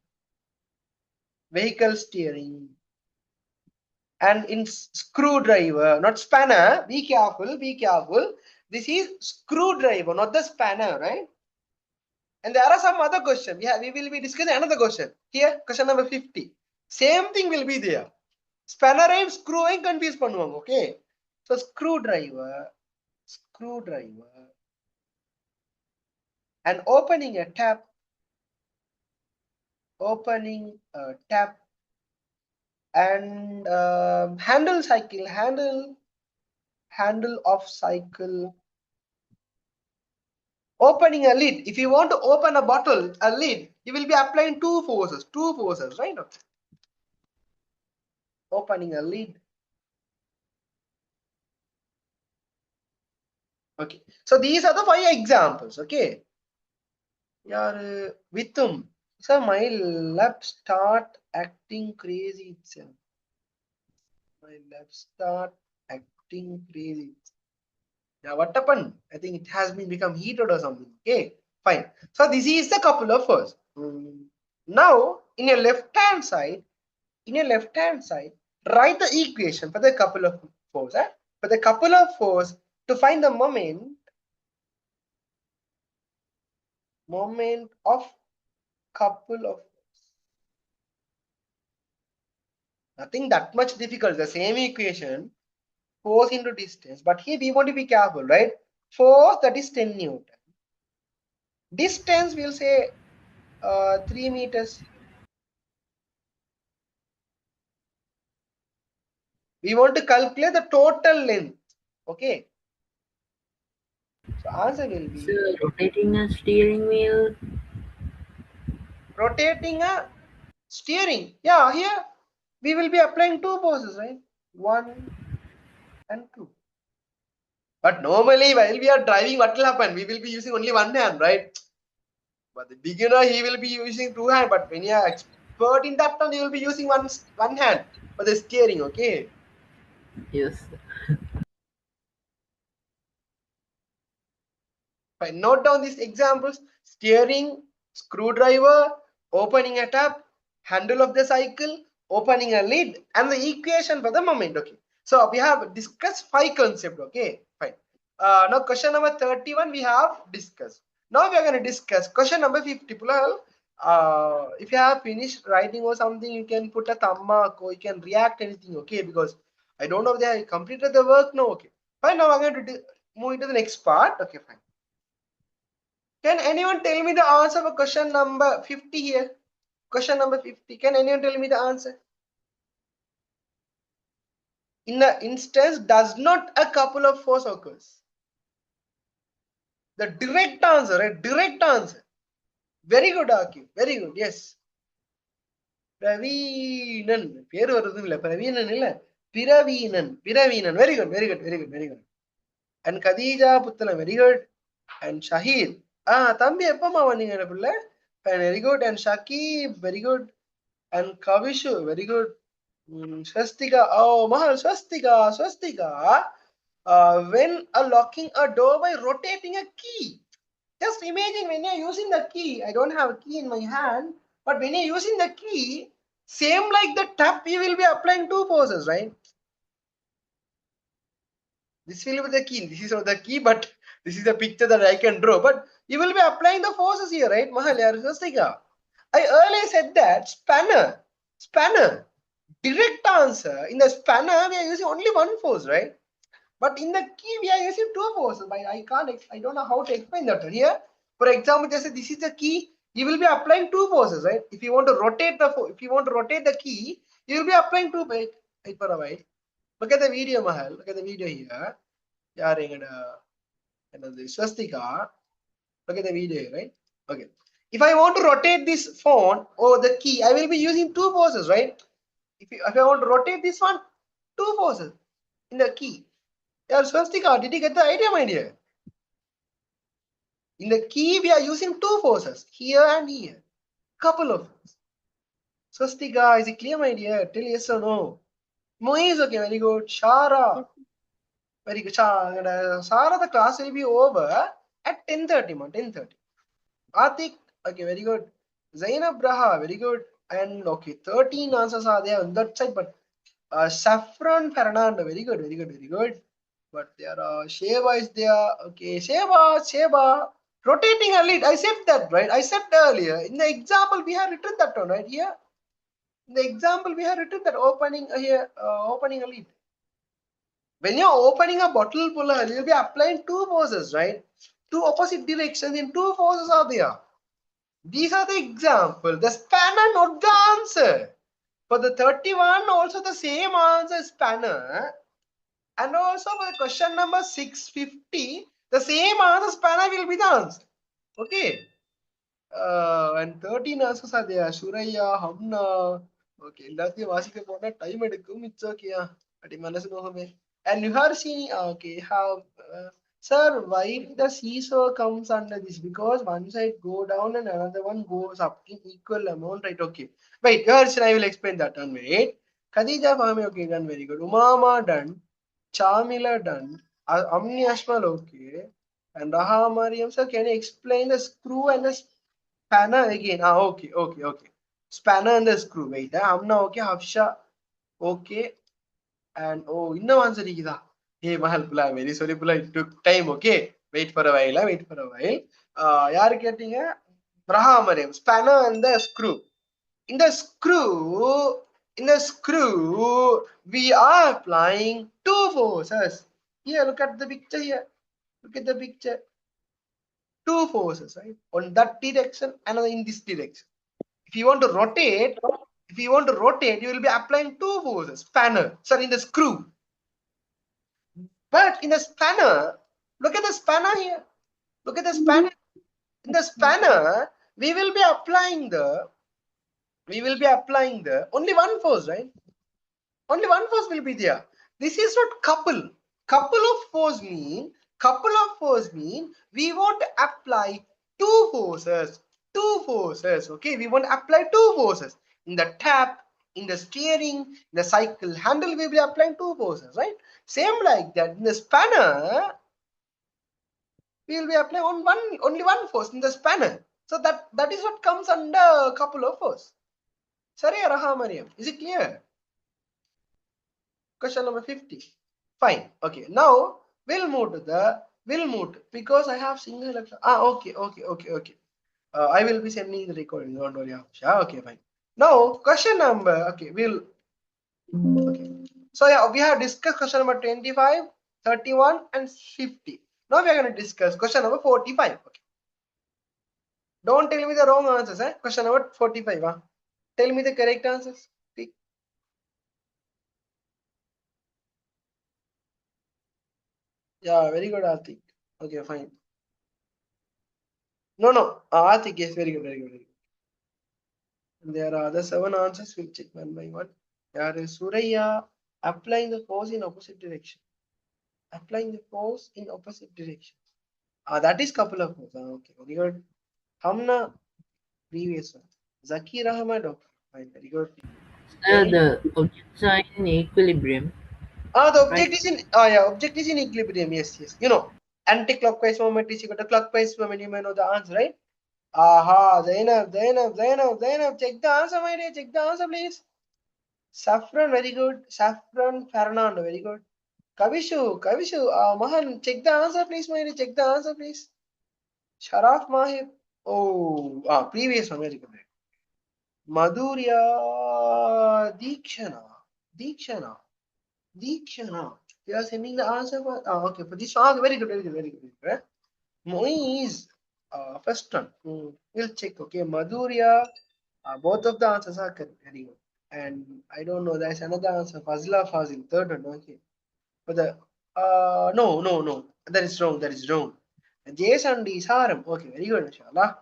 vehicle steering, and in screwdriver, not spanner. Be careful, be careful. This is screwdriver, not the spanner, right? And there are some other questions. We will be discussing another question. Here, question number 50. Same thing will be there. Spanner and screw and confuse பண்ணுவாங்க, okay? So screwdriver, and opening a tap, and handle of cycle, opening a lid. If you want to open a bottle, a lid, you will be applying two forces, right? Opening a lid. Okay, so these are the 5 examples, okay? Yeah, with them. So my lab start acting crazy itself. My lab start acting crazy. Now what happened? I think it has been become heated or something. Okay, fine. So this is the couple of force. Now in your left hand side, write the equation for the couple of force. For the couple of force, to find the moment of couple of force. Nothing that much difficult. The same equation, force into distance, but here we want to be careful, right? Force, that is 10 Newton. Distance, we'll say 3 meters. We want to calculate the total length. Okay. So answer will be So rotating a steering wheel. rotating a steering. Yeah, here we will be applying two forces, right? 1 and 2. But normally while we are driving, what will happen? We will be using only one hand, right? But the beginner, he will be using two hands. But when you are expert in that one, you will be using one hand for the steering, okay? Yes. Fine. Note down these examples: steering, screwdriver, opening a tap, handle of the cycle, opening a lid, and the equation for the moment. Okay. So we have discussed 5 concepts. Okay. Fine. Now question number 31 we have discussed. Now we are going to discuss question number 50. If you have finished writing or something, you can put a thumb mark or you can react anything. Okay. Because I don't know if they have completed the work. No. Okay. Fine. Now I'm going to move into the next part. Okay. Fine. Can anyone tell me the answer for question number 50 here? Question number 50. Can anyone tell me the answer? In the instance, does not a couple of force occurs? The direct answer, right? Direct answer. Very good, Aki. Very good. Yes. Praveenan. பேரு வருது இல்ல. Praveenan இல்ல. Piraveenan. Piraveenan. Very good. Very good. Very good. Very good. And Khadija Puttala. Very good. And Shahid. தம்பி எப்பமா வந்தீங்க எனக்குள்ள? Very good. And Shakib. Very good. And Kavishu. Very good. Swastika. Oh, Mahal. Swastika. When locking a door by rotating a key. Just imagine when you're using the key. I don't have a key in my hand, but when you're using the key, Same like the tap, we will be applying two forces, right? This will be the key. This is not the key, but this is the picture that I can draw. But you will be applying the forces here, right? I earlier said that spanner. Direct answer. In the spanner, we are using only one force, right? But in the key, we are using two forces. But I don't know how to explain that here. For example, just say this is the key. You will be applying two forces, right? If you want to rotate the key, you will be applying two. Wait for a while. Look at the video, Mahal. Look at the video here. Swastika. Look at the video, right? Okay. If I want to rotate this phone or the key, I will be using two forces, right? If I want to rotate this one, two forces in the key. Yeah, Swastika, did you get the idea, my dear? In the key, we are using two forces, here and here. Couple of forces. Swastika, is it clear, my dear? Tell yes or no. Moise, okay, very good. Shara, very good. Shara, the class will be over at 10:30, 10:30. Atik, okay, very good. Zainab Braha, very good. And okay, 13 answers are there on that side, but Saffron Fernando, very good, very good, very good. But there are Sheba is there. Okay, Sheba. Rotating a lead. I said that, right? I said earlier. In the example, we have written that one, right? Here. In the example, we have written that opening here, opening a lead. When you're opening a bottle puller, you'll be applying two forces, right? Two opposite directions in two forces are there. These are the example. The spanner, not the answer. For the 31, also the same answer spanner. And also for the question number 650, the same answer spanner will be the answer. Okay. And 13 answers are there. Shuraya, Hamna. Okay. Time it's okay. And you have seen, okay, have, sir, why the seesaw comes under this? Because one side go down and another one goes up in equal amount, right? Okay. Wait, here, I will explain that one. Wait. Khadija Fahmi, okay, done, very good. Umama done. Chamila done. Amni Ashmal, okay. And Raha Mariam, sir, can you explain the screw and the spanner again? Okay. Spanner and the screw. Wait, Amna, okay. Hafsha, okay. And oh, no answer. Hey, Mahal Pula, very sorry, Pula. It took time, okay. Wait for a while. Yaar getting a Braha Mariam, spanner and the screw. In the screw, we are applying two forces. Here, look at the picture here. Look at the picture. Two forces, right? On that direction, another in this direction. If you want to rotate, you will be applying two forces. Spanner, sorry, in the screw. But in the spanner, look at the spanner here. Look at the spanner. In the spanner, we will be applying the only one force, right? Only one force will be there. This is not couple. Couple of force mean we want to apply two forces. Okay, we want to apply two forces. In the tap, in the steering, in the cycle handle, we will be applying two forces, right? Same like that. In the spanner, we will be applying only one force in the spanner. So that is what comes under couple of force. Sorry, Raha Mariam. Is it clear? Question number 50. Fine. Okay. Now we'll move because I have single lecture. Okay. I will be sending the recording. Don't worry. Okay, fine. Now question number. Okay. So yeah, we have discussed question number 25, 31, and 50. Now we are going to discuss question number 45. Okay. Don't tell me the wrong answers. Question number 45. Tell me the correct answers. Yeah, very good, Atik. Okay, fine. No. Atik, yes, very good. And there are the 7 answers. We'll check one by one. There is Suraya applying the force in opposite direction. That is couple of force. Okay, very good. Hamna, previous one. Zakir Ahmad, okay, fine, very good. The objects are in equilibrium. The object Right. is in object is in equilibrium. Yes. You know, anticlockwise moment is equal to clockwise moment. You may know the answer, right? Aha, Zainab, check the answer, my dear. Check the answer, please. Saffron, very good. Saffron, Fernando, very good. Kavishu, Mahan, check the answer, please, my dear. Check the answer, please. Sharaf Mahir. Oh, previous one, very good. Madhurya Deekshana. You are sending the answer for, okay, for this one. Very good, very good, very good. Right? Moi is first one. We'll check. Okay, Madhurya. Both of the answers are correct. Very good. And I don't know. There's another answer. Fazil. Third one. Okay. But the no. That is wrong. That is wrong. Jason is Haram. Okay. Very good. Inshallah.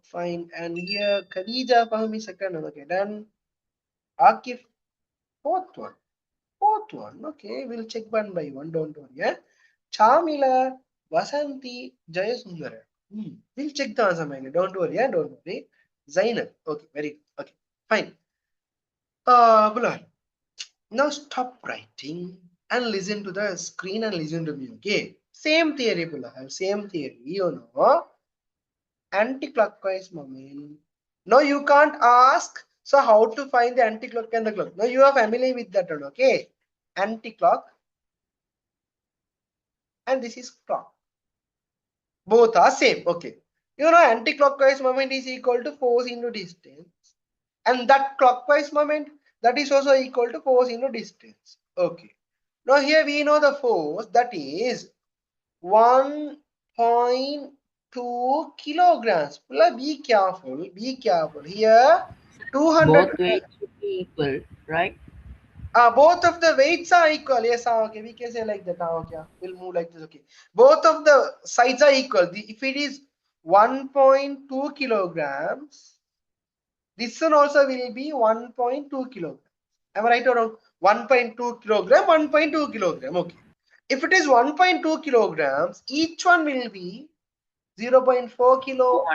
Fine. And here Khadija Fahmi second one. Okay. Done. Akif fourth one. Okay. We'll check one by one. Don't worry. Yeah. Chamila Vasanti Jayasundara. We'll check the answer, man. Don't worry. Yeah. Don't worry. Zainab. Okay. Very good. Okay. Fine. Bulan. Now stop writing and listen to the screen and listen to me, okay? Same theory, Bulal. Same theory, you know. Anti-clockwise moment. No, you can't ask. So how to find the anti-clock and the clock? No, you are familiar with that one, okay? Anti-clock and this is clock. Both are same, okay? You know, anti-clockwise moment is equal to force into distance. And that clockwise moment, that is also equal to force into distance. Okay. Now here we know the force, that is 1.2 kilograms. Be careful. Here 200. Both weights should be equal, right? Both of the weights are equal. Yes, okay, we can say like that. Okay, we'll move like this. Okay, both of the sides are equal. If it is 1.2 kilograms, this one also will be 1.2 kilograms. Am I right or wrong? 1.2 kilogram, 1.2 kilogram. Okay. If it is 1.2 kilograms, each one will be 0.4 kilo,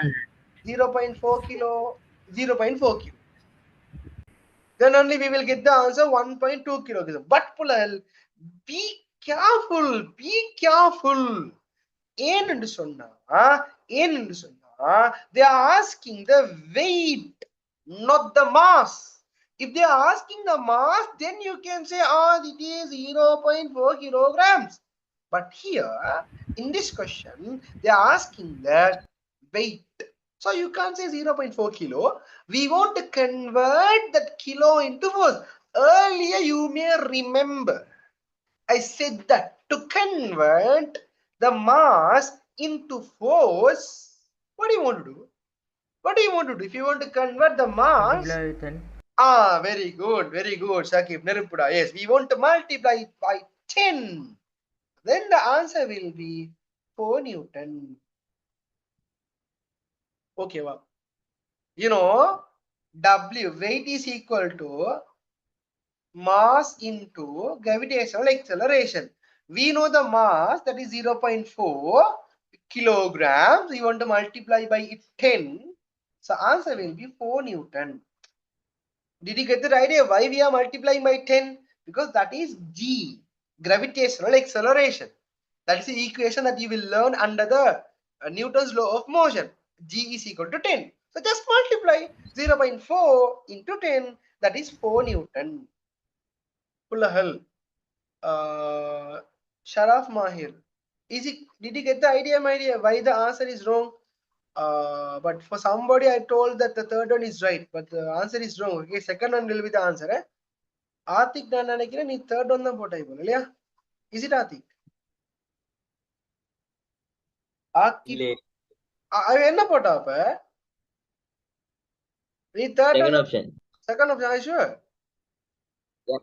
0.4 kilo, 0.4 kilo. Then only we will get the answer 1.2 kilogram. But Pulal, be careful. They are asking the weight, not the mass. If they are asking the mass, then you can say, it is 0.4 kilograms. But here, in this question, they are asking the weight. So you can't say 0.4 kilo. We want to convert that kilo into force. Earlier, you may remember, I said that to convert the mass into force, what do you want to do? If you want to convert the mass, very good, Shakib, Nirupura. Yes, we want to multiply it by 10. Then the answer will be 4 Newton. Okay, wow. You know, W, weight is equal to mass into gravitational acceleration. We know the mass, that is 0.4 kilograms. We want to multiply by it 10. So answer will be 4 Newton. Did you get the idea why we are multiplying by 10? Because that is G, gravitational acceleration. That is the equation that you will learn under the Newton's law of motion. G is equal to 10. So just multiply 0.4 into 10. That is 4 Newton. Pulahal. Sharaf Mahir. Did you get the idea, my dear, why the answer is wrong? But for somebody, I told that the third one is right, but the answer is wrong. Okay, second one will be the answer. Atik நான் நினைக்கிறேன் நீ third one தான் போட்டாய் போல இல்லையா? Is it Atik? Atik. என்ன போட்டா அப்ப? நீ third Second one. option. Second option, are you sure? Yeah.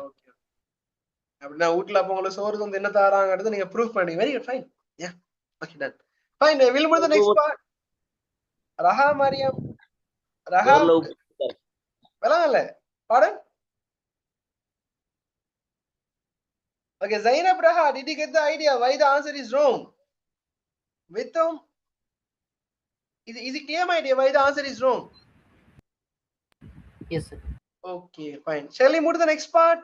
Okay. அப்படின்னா வீட்டுல அப்ப உங்களுக்கு சோறு வந்து என்ன தாராங்கிறது நீங்க ப்ரூஃப் பண்ணீங்க. Very good, fine. Yeah. Okay, done. Fine. We'll move to the next part. Raha Mariam. Raha. விளங்கல. Pardon? Okay, Zainab Raha, did you get the idea why the answer is wrong? With whom? Is it clear, my dear, why the answer is wrong? Yes, sir. Okay, fine. Shall we move to the next part?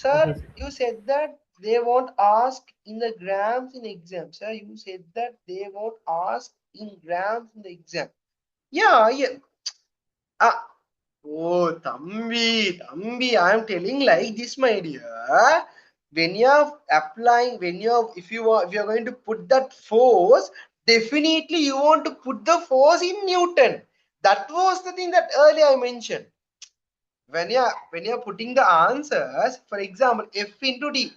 Sir, Okay, sir. you said that they won't ask in the grams in exam. Sir, you said that they won't ask in grams in the exam. Yeah. Ah, oh, Tambi, I am telling like this, my dear. When you're applying, if you're going to put that force, definitely you want to put the force in Newton. That was the thing that earlier I mentioned. When you're putting the answers, for example, F into D.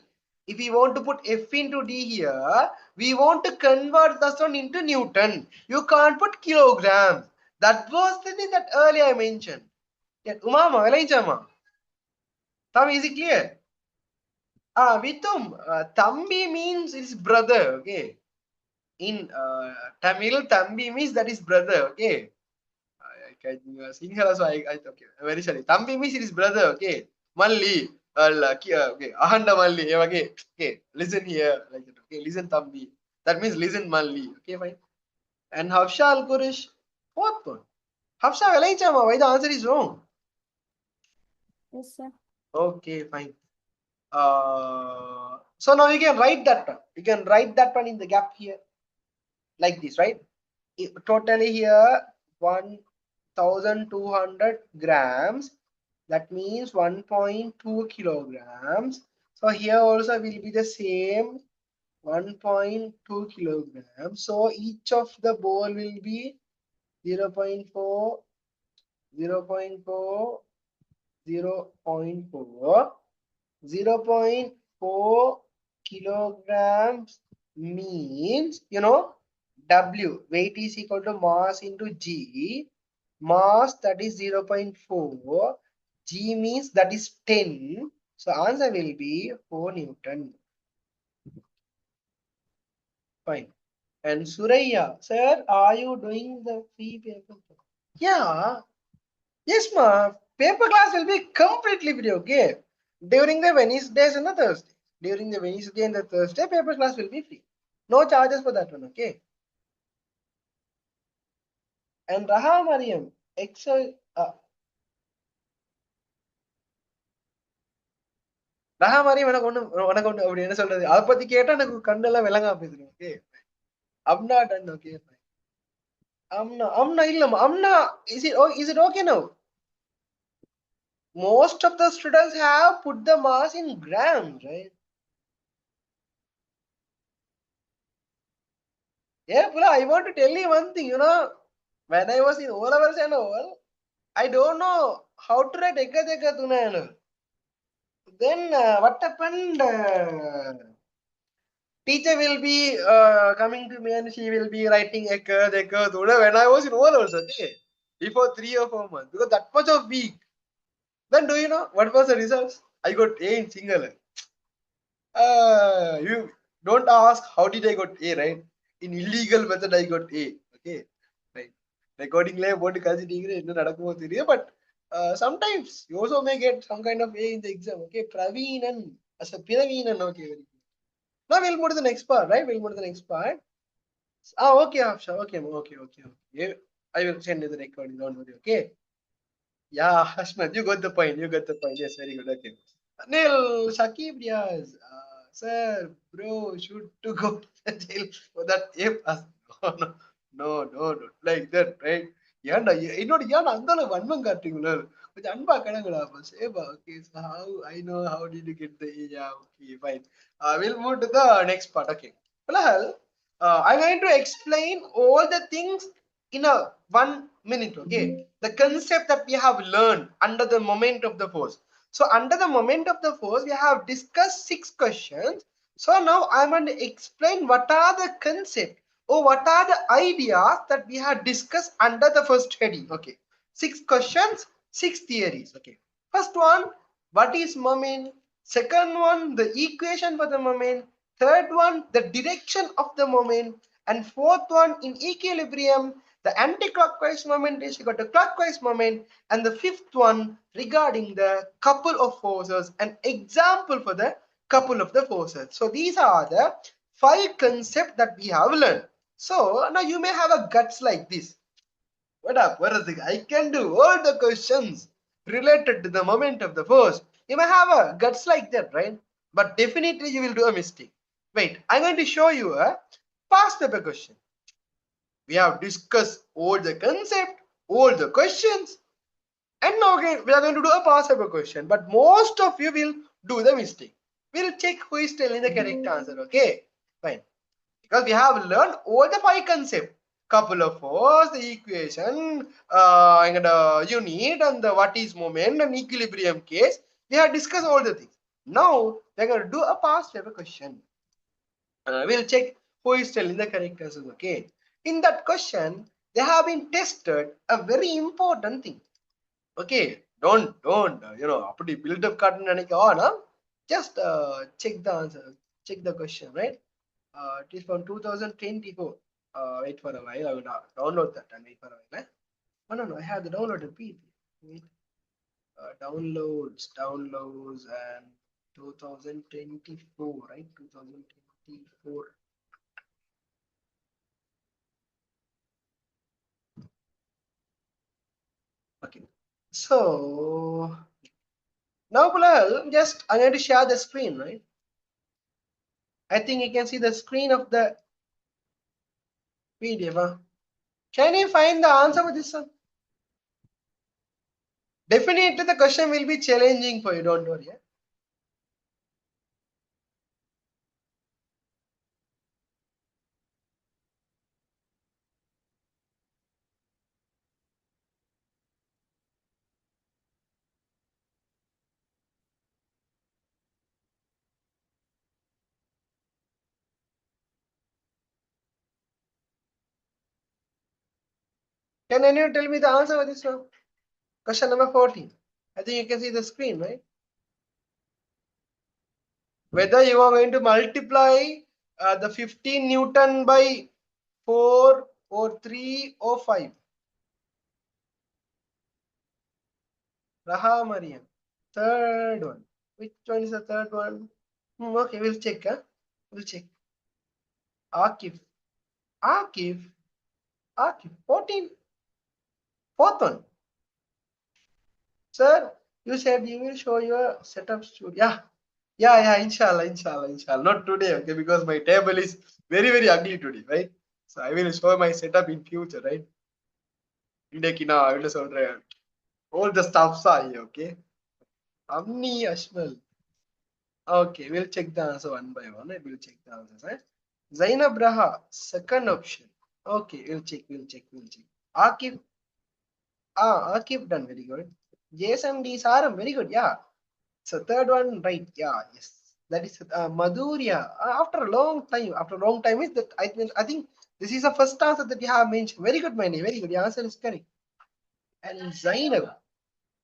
If we want to put F into D here, we want to convert this one into Newton. You can't put kilograms. That was the thing that earlier I mentioned. Yeah, Umama, Elijama. Tam, is it clear? Vitum, Tambi means his brother, okay? In Tamil, Tambi means that is brother, okay? Sinhala, so okay, very sorry. Tambi means his brother, okay? Malli, okay, Ahanda Malli, okay, listen here, like that, okay? Listen, Tambi. That means listen, Malli, okay, fine. And Hafsha Al Qurish, fourth one. Hafsha, Elijama, why the answer is wrong? Yes, sir. Okay, fine. So now you can write that one. You can write that one in the gap here, like this, right? Totally here 1200 grams. That means 1.2 kilograms. So here also will be the same 1.2 kilograms. So each of the bowl will be 0.4, 0.4, 0.4. 0.4 kilograms means, W, weight is equal to mass into G. Mass, that is 0.4. G means that is 10. So answer will be 4 Newton. Fine. And Suraya, sir, are you doing the free paper? Yeah. Yes, ma. Paper class will be completely free, okay? During the Wednesdays and the Thursday. During the Wednesday and the Thursday, paper class will be free. No charges for that one, okay? And Raha Mariam, Excel. Raha Mariam, உனக்கு அப்படி என்ன சொல்றது? அதை பத்தி கேட்டா எனக்கு கண்ணெல்லாம் விளங்கா போயிடும், okay? Amna done, okay? Amna இல்லம்மா. Amna, is it okay now? Most of the students have put the mass in grams, right? Yeah, Pula, I want to tell you one thing, when I was in O levels and all, I don't know how to write Eka Deka Tuna and all. Then what happened? Teacher will be coming to me and she will be writing Eka Deka Tuna when I was in O levels, okay? Before 3 or 4 months, because that much of weak. Then do you know what was the results? I got A in single. You don't ask how did I got A, right? In illegal method I got A. Okay. Right. Recording போட்டு கழிச்சிட்டீங்க என்ன நடக்குமோ தெரியும். But sometimes you also may get some kind of A in the exam. Okay. Praveenan as a Piravinan. Okay. Very good. Now we'll move to the next part, right? We'll move to the next part. Okay, Afsha. Okay. I will send you the recording. Don't worry. Okay. Yeah, Hashmat, you got the point. Yes, very good. Okay. Anil, Shakib Diaz, sir, bro, should to go to jail for that ape. No, like that, right? ஏன்டா என்னோட ஏன் அந்த அளவு வன்மம் காட்டுறீங்களோ கொஞ்சம் அன்பா கடங்கடா சேபா okay, so how did you get the yeah, okay, fine. We'll move to the next part. Okay, well, I'm going to explain all the things in a 1 minute. Okay, the concept that we have learned under the moment of the force. So under the moment of the force, we have discussed 6 questions. So now I'm going to explain what are the concepts or what are the ideas that we have discussed under the first heading. Okay, 6 questions, 6 theories. Okay, first one, what is moment? Second one, the equation for the moment. Third one, the direction of the moment. And fourth one, in equilibrium, the anti-clockwise moment is equal to clockwise moment. And the fifth one, regarding the couple of forces, an example for the couple of the forces. So these are the 5 concepts that we have learned. So now you may have a guts like this. What is it? I can do all the questions related to the moment of the force. You may have a guts like that, right? But definitely you will do a mistake. Wait, I'm going to show you a past paper question. We have discussed all the concept, all the questions, and now again we are going to do a past paper question. But most of you will do the mistake. We'll check who is telling the correct answer. Okay, fine. Because we have learned all the 5 concepts. Couple of force, the equation, and unit, and the what is moment and equilibrium case. We have discussed all the things. Now we are going to do a past paper question. We'll check who is telling the correct answers. Okay. In that question, they have been tested a very important thing. Okay. Don't அப்படி build up காட்டுன்னு நினைக்க just check the answer, check the question, right? It is from 2024. Wait for a while. I will download that and wait for a while. No, I have the downloaded PDF. Wait. Downloads, and 2024, right? 2024. Okay. So now, Bilal, just I'm going to share the screen, right? I think you can see the screen of the PDF. Huh? Can you find the answer for this one? Definitely the question will be challenging for you, don't worry. Yeah? Can anyone tell me the answer for this one? Question number 14. I think you can see the screen, right? Whether you are going to multiply the 15 Newton by 4 or 3 or 5. Raha Mariam. Third one. Which one is the third one? Okay, we'll check. Huh? We'll check. Akif. 14. Fourth one. Sir, you said you will show your setup studio. Yeah, inshallah. Not today, okay, because my table is very ugly today, right? So I will show my setup in future, right? I will show all the stuffs are here, okay? Amni Ashmal. Okay, we'll check the answer one by one. We'll check the answers, right? Zainab Raha, second option. Okay, we'll check. Akif, Akif done very good. Jason D. Saram, very good, yeah. So third one, right? Yeah, yes. That is Madhurya. After a long time, is that I think this is the first answer that you have mentioned. Very good, Mandy. Very good. Your answer is correct. And Zainab,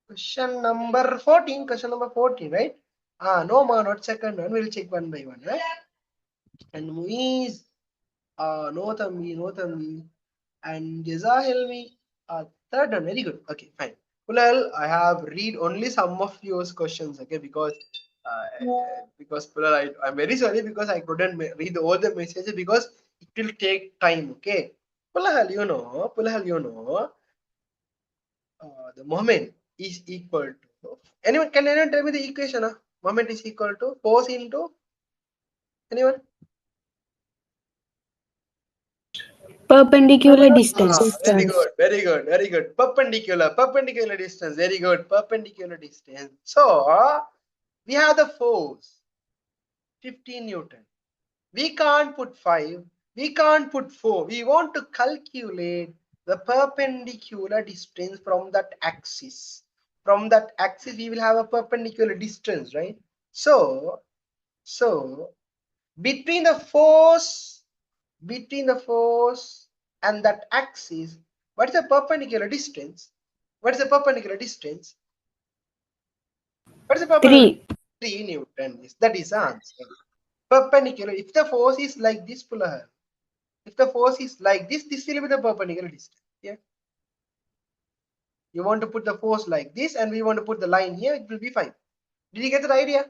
question number 14. Question number 14, right? No, ma, not second one. We'll check one by one, right? And Muiz, no Thambi. And Jazahilmi, third one. Very good. Okay, fine. Well, I have read only some of your questions, okay, because Pulal, I'm very sorry because I couldn't read all the messages because it will take time, okay. Pulal, the moment is equal to, can anyone tell me the equation? Moment is equal to force into, anyone? Perpendicular distance. Very good. Perpendicular distance. Very good. Perpendicular distance. So we have the force 15 Newton. We can't put 5. We can't put 4. We want to calculate the perpendicular distance from that axis. From that axis, we will have a perpendicular distance, right? So between the force and that axis, what is the perpendicular distance? What is the perpendicular distance? 3. 3 Newton. That is the answer. Perpendicular. If the force is like this, if the force is like this will be the perpendicular distance. Yeah. You want to put the force like this, and we want to put the line here. It will be fine. Did you get the idea?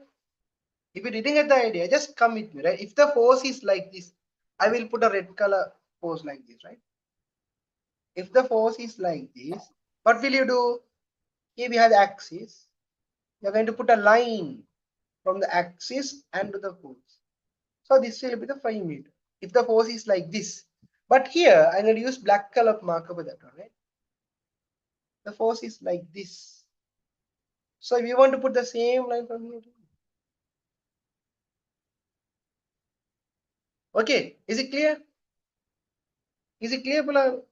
If you didn't get the idea, just come with me, right? If the force is like this, I will put a red color force like this, right? If the force is like this, what will you do? Here we have the axis. You're going to put a line from the axis and to the force. So this will be the 5 meter. If the force is like this, But here I'm going to use black color marker for that one, right? The force is like this. So if you want to put the same line from here, okay, is it clear? Is it clear, Bilal?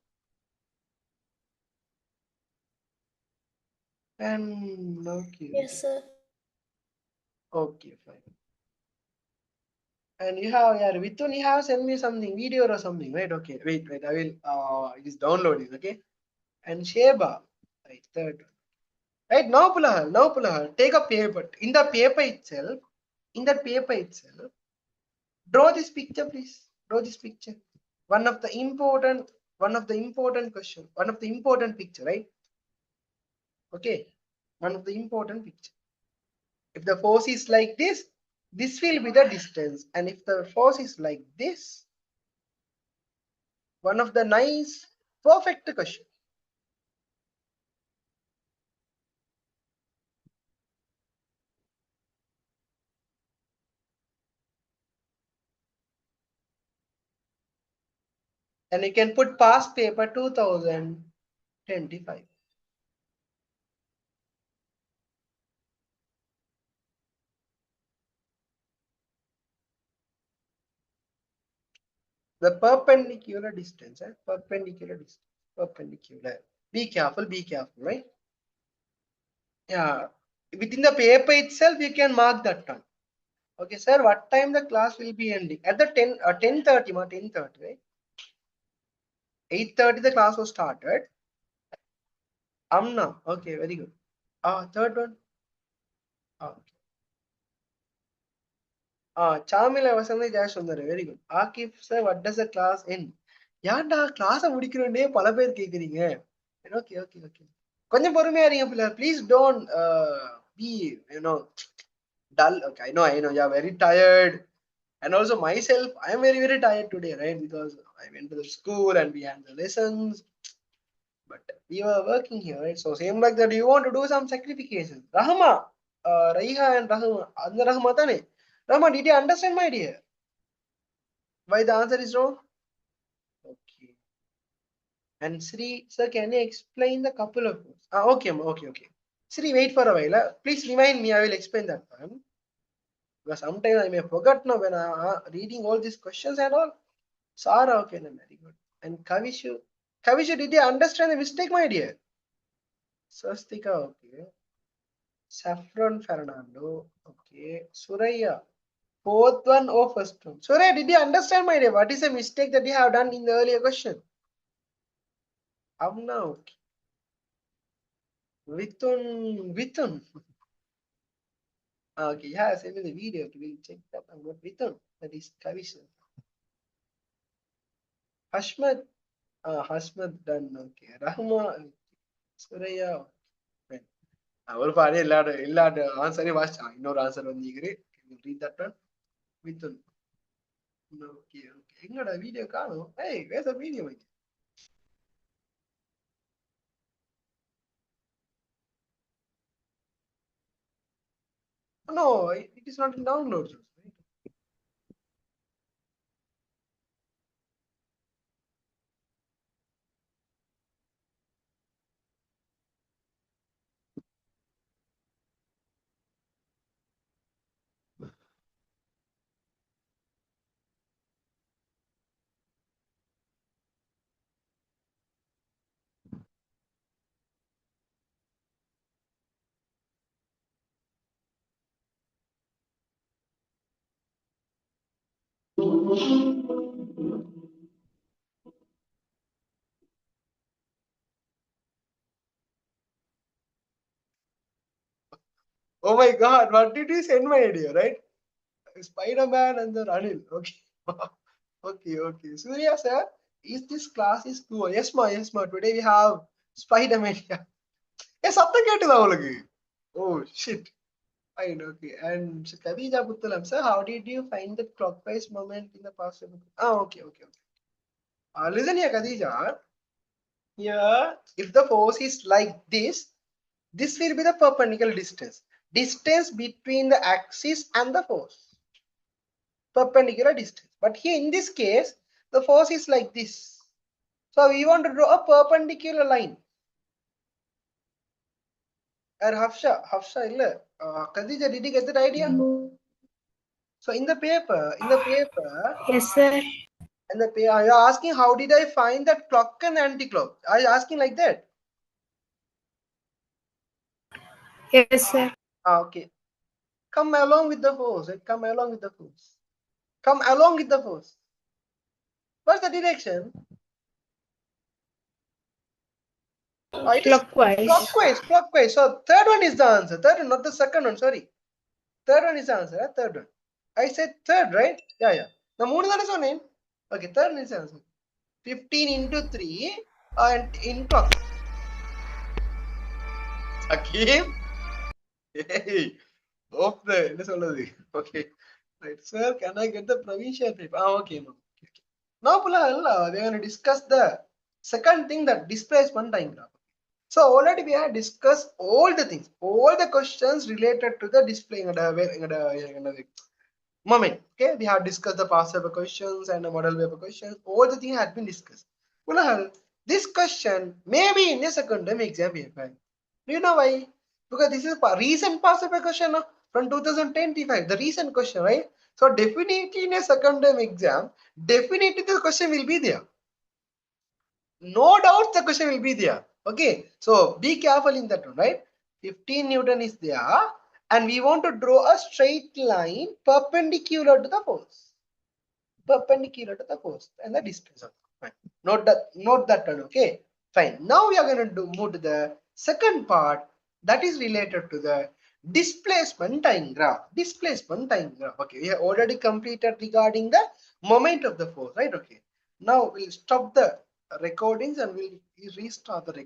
And okay. Yes, sir. Okay, fine. And you have, yeah, Vitun, you have sent me something, video or something, right? Okay, wait, I will, it is downloading, okay? And Sheba, right, third one. Right, now Pulahal, take a paper. In the paper itself, draw this picture, please. Draw this picture. One of the important question, one of the important picture, right? Okay, one of the important picture. If the force is like this will be the distance, and if the force is like this, one of the nice perfect question. And you can put past paper 2025. The perpendicular distance, perpendicular distance, perpendicular. Be careful, right? Yeah, within the paper itself, you can mark that one. Okay, sir, what time the class will be ending? At the 10:30, 10:30, right? 8:30 the class was started. Amna, okay, very good. Third one. Okay. Chamila Vasantha Jayasundar, very good. Akif sir, what does the class end? ஏன்டா கிளாஸ முடிக்கிறோன்னே பல பேர் கேக்குறீங்க. Okay. கொஞ்சம் பொறுமையா இருங்க பிள்ளை. Please don't be, dull. Okay, I know, you're very tired. And also myself, I am very, very tired today, right? Because I went to the school and we had the lessons. But we were working here, right? So same like that, you want to do some sacrifices. Rahma, Raiha and Rahma, and Rahma tane. Rahma, did you understand my dear? Why the answer is wrong? Okay. And Sri, sir, can you explain the couple of words? Okay. Sri, wait for a while. Please remind me, I will explain that one. Because sometimes I may forget now when I am reading all these questions and all. Sara, okay, no, very good. And Kavishu, did you understand the mistake, my dear? Swastika, okay. Saffron Fernando, okay. Suraya, fourth one or first one? Suraya, did you understand, my dear? What is the mistake that you have done in the earlier question? Amna, okay. Vitun. Okay, yeah, send me the video. We'll check that. I'm not Vitun. That is Kavish. Hashmad. Hashmad done. Okay. Rahma. Suraya. ஒரு பாரு எல்லா ஆன்சரையும் வாசிச்சான். இன்னொரு answer வந்தீங்க. Read that one. Vitun. Okay. எங்கடா video காணோம்? Hey, where's the video? No, it is not in downloads. Oh my God, what did you send my idea, right? Spider-Man and the Ranil. Okay. Okay. Surya sir, is this class is cool? Yes ma. Today we have Spider-Man. Yes, something get to Oh shit. Fine, okay. And Khadija Puttalam sir, how did you find the clockwise moment in the past? Okay. Listen here, Khadija. Here, if the force is like this will be the perpendicular distance. Distance between the axis and the force. Perpendicular distance. But here in this case, The force is like this. So we want to draw a perpendicular line. Hafsha, Khadija, did you get that idea? So in the paper, Yes, sir. you're asking how did I find that clock and anti-clock? Are you asking like that? Yes, sir. Okay. Come along with the force. Come along with the force. Come along with the force. What's the direction? It is Clockwise. clockwise. So third one is the answer. Third one, not the second one. Sorry. Third one is the answer. Third one. I said third, right? Yeah. Now mood that is on name. Okay, third one is the answer. 15 into 3 and in clockwise. Kareem. Hey. Okay. Right, sir. Can I get the provincial paper? Okay, no. Okay. Now, they're going to discuss the second thing, that displacement time graph. So already we have discussed all the things, all the questions related to the display moment. Okay, we have discussed the past paper questions and the model paper questions. All the things had been discussed. Well, this question may be in a secondary exam paper. Do you know why? Because this is a recent past paper question from 2025, the recent question, right? So definitely in a secondary exam, definitely the question will be there. No doubt the question will be there. Okay, so be careful in that one, right? 15 Newton is there, and we want to draw a straight line perpendicular to the force. Perpendicular to the force and the distance. Fine. Note that one. Okay, fine. Now we are going to move to the second part, that is related to the displacement time graph. Displacement time graph. Okay, we have already completed regarding the moment of the force, right? Okay, now we'll stop the recordings and we'll restart the recording.